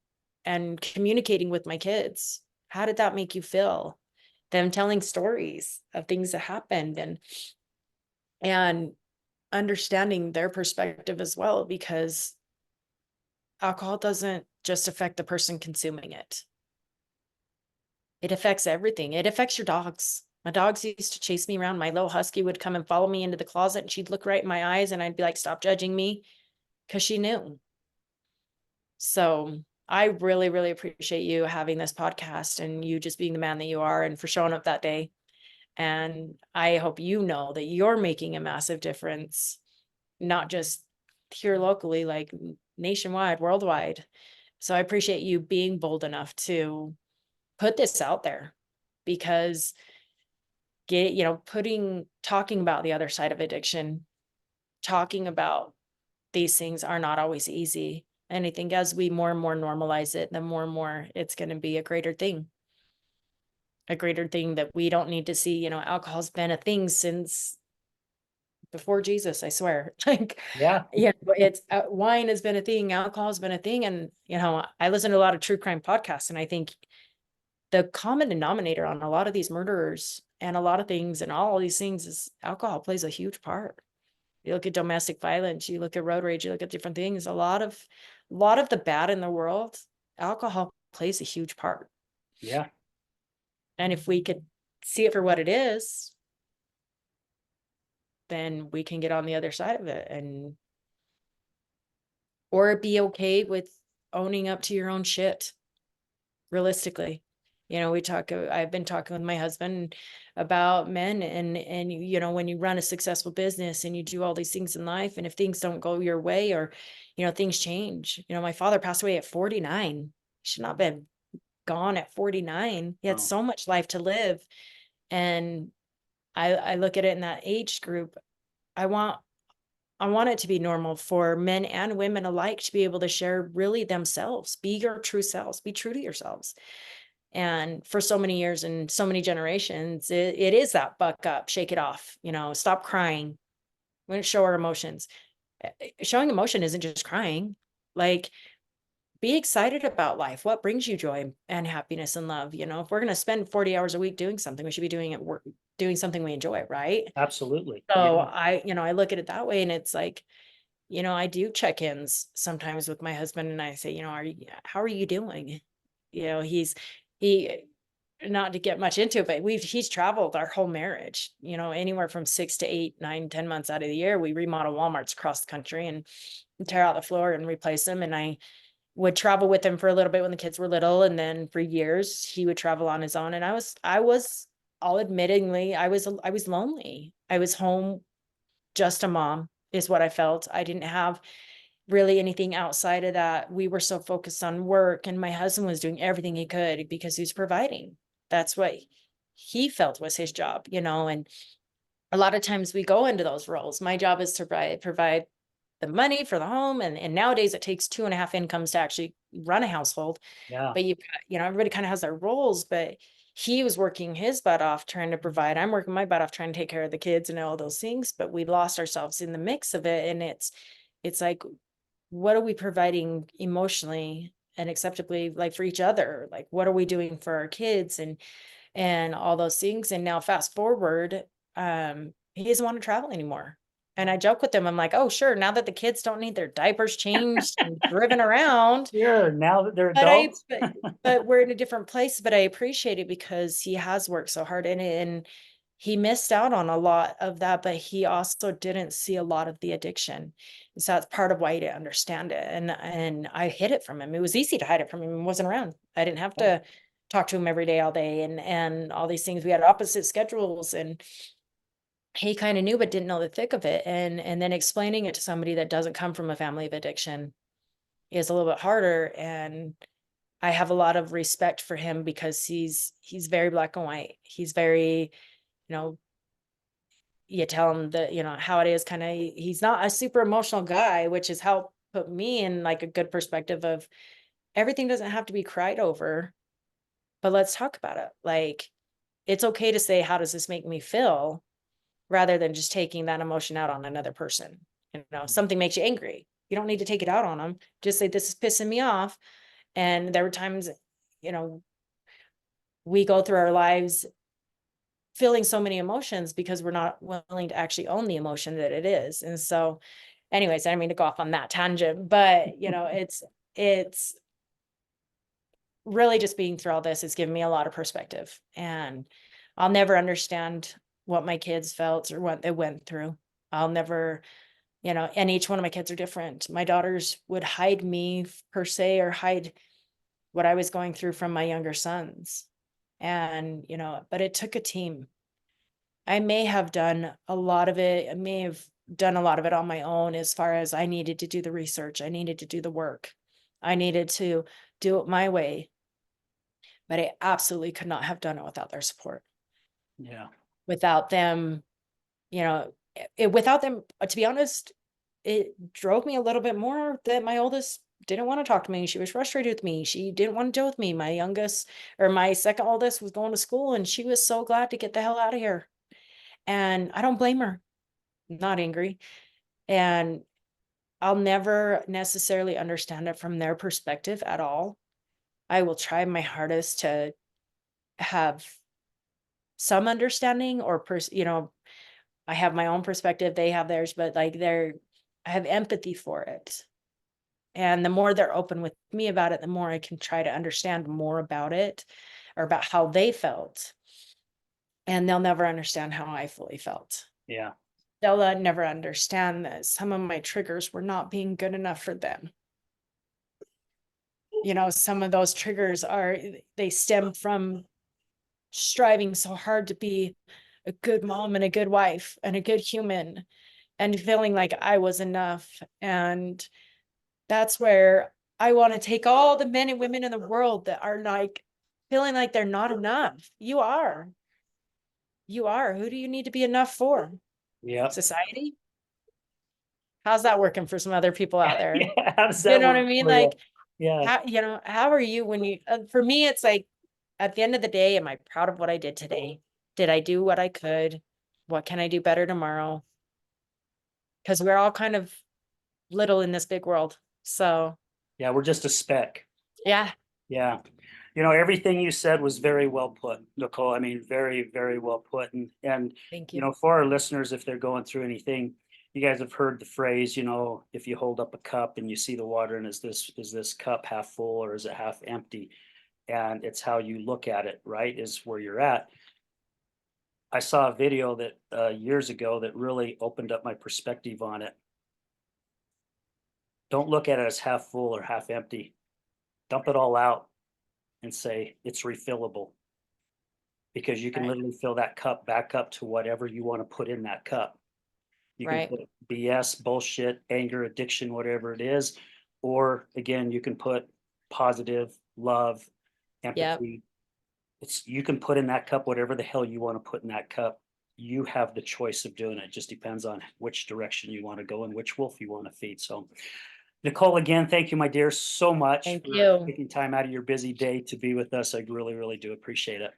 and communicating with my kids. How did that make you feel? Them telling stories of things that happened, and understanding their perspective as well, because alcohol doesn't just affect the person consuming it. It affects everything. It affects your dogs. My dogs used to chase me around. My little husky would come and follow me into the closet, and she'd look right in my eyes and I'd be like, stop judging me, because she knew. So I really, really appreciate you having this podcast and you just being the man that you are and for showing up that day. And I hope you know that you're making a massive difference, not just here locally, like nationwide, worldwide. So I appreciate you being bold enough to put this out there, because talking about the other side of addiction, talking about these things are not always easy. And I think as we more and more normalize it, the more and more it's going to be a greater thing that we don't need to see. Alcohol's been a thing since before Jesus, I swear. Like, Yeah. it's wine has been a thing, alcohol has been a thing. And, I listen to a lot of true crime podcasts, and I think the common denominator on a lot of these murderers and a lot of things and all these things is alcohol plays a huge part. You look at domestic violence, you look at road rage, you look at different things. A lot of the bad in the world, alcohol plays a huge part. Yeah. And if we could see it for what it is, then we can get on the other side of it, and or be okay with owning up to your own shit. Realistically, I've been talking with my husband about men, and when you run a successful business and you do all these things in life, and if things don't go your way, or things change. My father passed away at 49. He should not have been gone at 49. He had Oh, so much life to live. And I look at it in that age group. I want I want it to be normal for men and women alike to be able to share really themselves, be your true selves, be true to yourselves. And for so many years and so many generations, it is that buck up, shake it off, stop crying. We don't show our emotions. Showing emotion isn't just crying. Like, be excited about life. What brings you joy and happiness and love? If we're going to spend 40 hours a week doing something, we should be doing it, work, doing something we enjoy, right? absolutely. So Yeah. I look at it that way, and it's like, I do check-ins sometimes with my husband, and I say, how are you doing? He, not to get much into it, but he's traveled our whole marriage, anywhere from 6 to 8, 9, 10 months out of the year. We remodel Walmarts across the country and tear out the floor and replace them. And I would travel with him for a little bit when the kids were little. And then for years he would travel on his own. And I'll admittingly, I was lonely. I was home, just a mom is what I felt. I didn't have really anything outside of that. We were so focused on work, and my husband was doing everything he could because he was providing. That's what he felt was his job, and a lot of times we go into those roles. My job is to provide the money for the home. And nowadays it takes two and a half incomes to actually run a household. Yeah. But everybody kind of has their roles, but he was working his butt off trying to provide. I'm working my butt off trying to take care of the kids and all those things, but we lost ourselves in the mix of it. And it's like, what are we providing emotionally and acceptably, like, for each other? Like, what are we doing for our kids, and all those things? And now fast forward, he doesn't want to travel anymore. And I joke with him, I'm like, oh, sure, now that the kids don't need their diapers changed and driven around, Sure. Now that they're but I adults. but we're in a different place. But I appreciate it because he has worked so hard in it, and he missed out on a lot of that, but he also didn't see a lot of the addiction. And so that's part of why he didn't understand it. And I hid it from him. It was easy to hide it from him. He wasn't around. I didn't have to talk to him every day, all day, and all these things. We had opposite schedules, and he kind of knew but didn't know the thick of it. And then explaining it to somebody that doesn't come from a family of addiction is a little bit harder. And I have a lot of respect for him because he's very black and white. He's very, you know, you tell him that, how it is, kind of. He's not a super emotional guy, which has helped put me in like a good perspective of everything doesn't have to be cried over, but let's talk about it. Like, it's okay to say, how does this make me feel? Rather than just taking that emotion out on another person. Something makes you angry. You don't need to take it out on them. Just say, this is pissing me off. And there were times, you know, we go through our lives feeling so many emotions because we're not willing to actually own the emotion that it is. And so, anyways, I didn't mean to go off on that tangent, but it's really just being through all this has given me a lot of perspective. And I'll never understand what my kids felt or what they went through. I'll never, and each one of my kids are different. My daughters would hide me per se, or hide what I was going through from my younger sons. And, but it took a team. I may have done a lot of it. I may have done a lot of it on my own, as far as I needed to do the research. I needed to do the work. I needed to do it my way, but I absolutely could not have done it without their support, Yeah. without them, without them, to be honest, it drove me a little bit more that my oldest didn't want to talk to me. She was frustrated with me. She didn't want to deal with me. My youngest, or my second oldest, was going to school, and she was so glad to get the hell out of here. And I don't blame her. I'm not angry. And I'll never necessarily understand it from their perspective at all. I will try my hardest to have some understanding or I have my own perspective, they have theirs, but like I have empathy for it. And the more they're open with me about it, the more I can try to understand more about it or about how they felt. And they'll never understand how I fully felt. Yeah. They'll never understand that some of my triggers were not being good enough for them. Some of those triggers they stem from striving so hard to be a good mom and a good wife and a good human and feeling like I was enough. And that's where I want to take all the men and women in the world that are like feeling like they're not enough. You are. Who do you need to be enough for? Yeah. Society? How's that working for some other people out there? Yeah. How does You that know what I work mean? for you? Like, Yeah. how are you when you, for me, it's like, at the end of the day, am I proud of what I did today? Did I do what I could? What can I do better tomorrow? Because we're all kind of little in this big world. So, Yeah. We're just a speck. yeah, Yeah. Everything you said was very well put, Nicole. I mean, very, very well put. thank you. For our listeners, if they're going through anything, you guys have heard the phrase, if you hold up a cup and you see the water and is this cup half full or is it half empty? And it's how you look at it, right? Is where you're at. I saw a video that years ago that really opened up my perspective on it. Don't look at it as half full or half empty. Dump it all out and say it's refillable, because you can Right. literally fill that cup back up to whatever you want to put in that cup. You can Right. put BS, bullshit, anger, addiction, whatever it is. Or again, you can put positive, love, Yep. empathy. You can put in that cup whatever the hell you want to put in that cup. You have the choice of doing it. It just depends on which direction you want to go and which wolf you want to feed. So, Nicole, again, thank you, my dear, so much Thank for you. taking time out of your busy day to be with us. I really, really do appreciate it.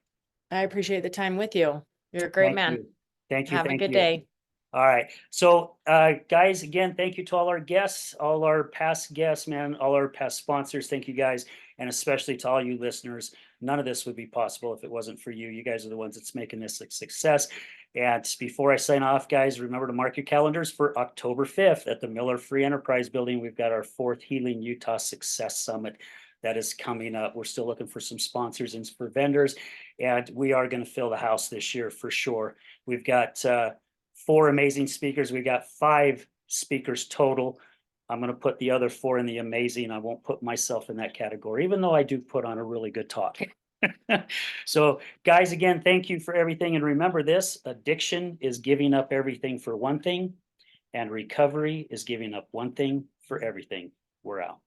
I appreciate the time with you. You're a great Thank man. you. Thank you. Have a Thank good you. day. All right. So, guys, again, thank you to all our guests, all our past guests, man, all our past sponsors. Thank you, guys. And especially to all you listeners. None of this would be possible if it wasn't for you. You guys are the ones that's making this a success. And before I sign off, guys, remember to mark your calendars for October 5th at the Miller Free Enterprise Building. We've got our 4th Healing Utah Success Summit that is coming up. We're still looking for some sponsors and for vendors, and we are going to fill the house this year for sure. We've got 4 amazing speakers. We got 5 speakers total. I'm going to put the other 4 in the amazing. I won't put myself in that category, even though I do put on a really good talk. So, guys, again, thank you for everything. And remember this: addiction is giving up everything for one thing, and recovery is giving up one thing for everything. We're out.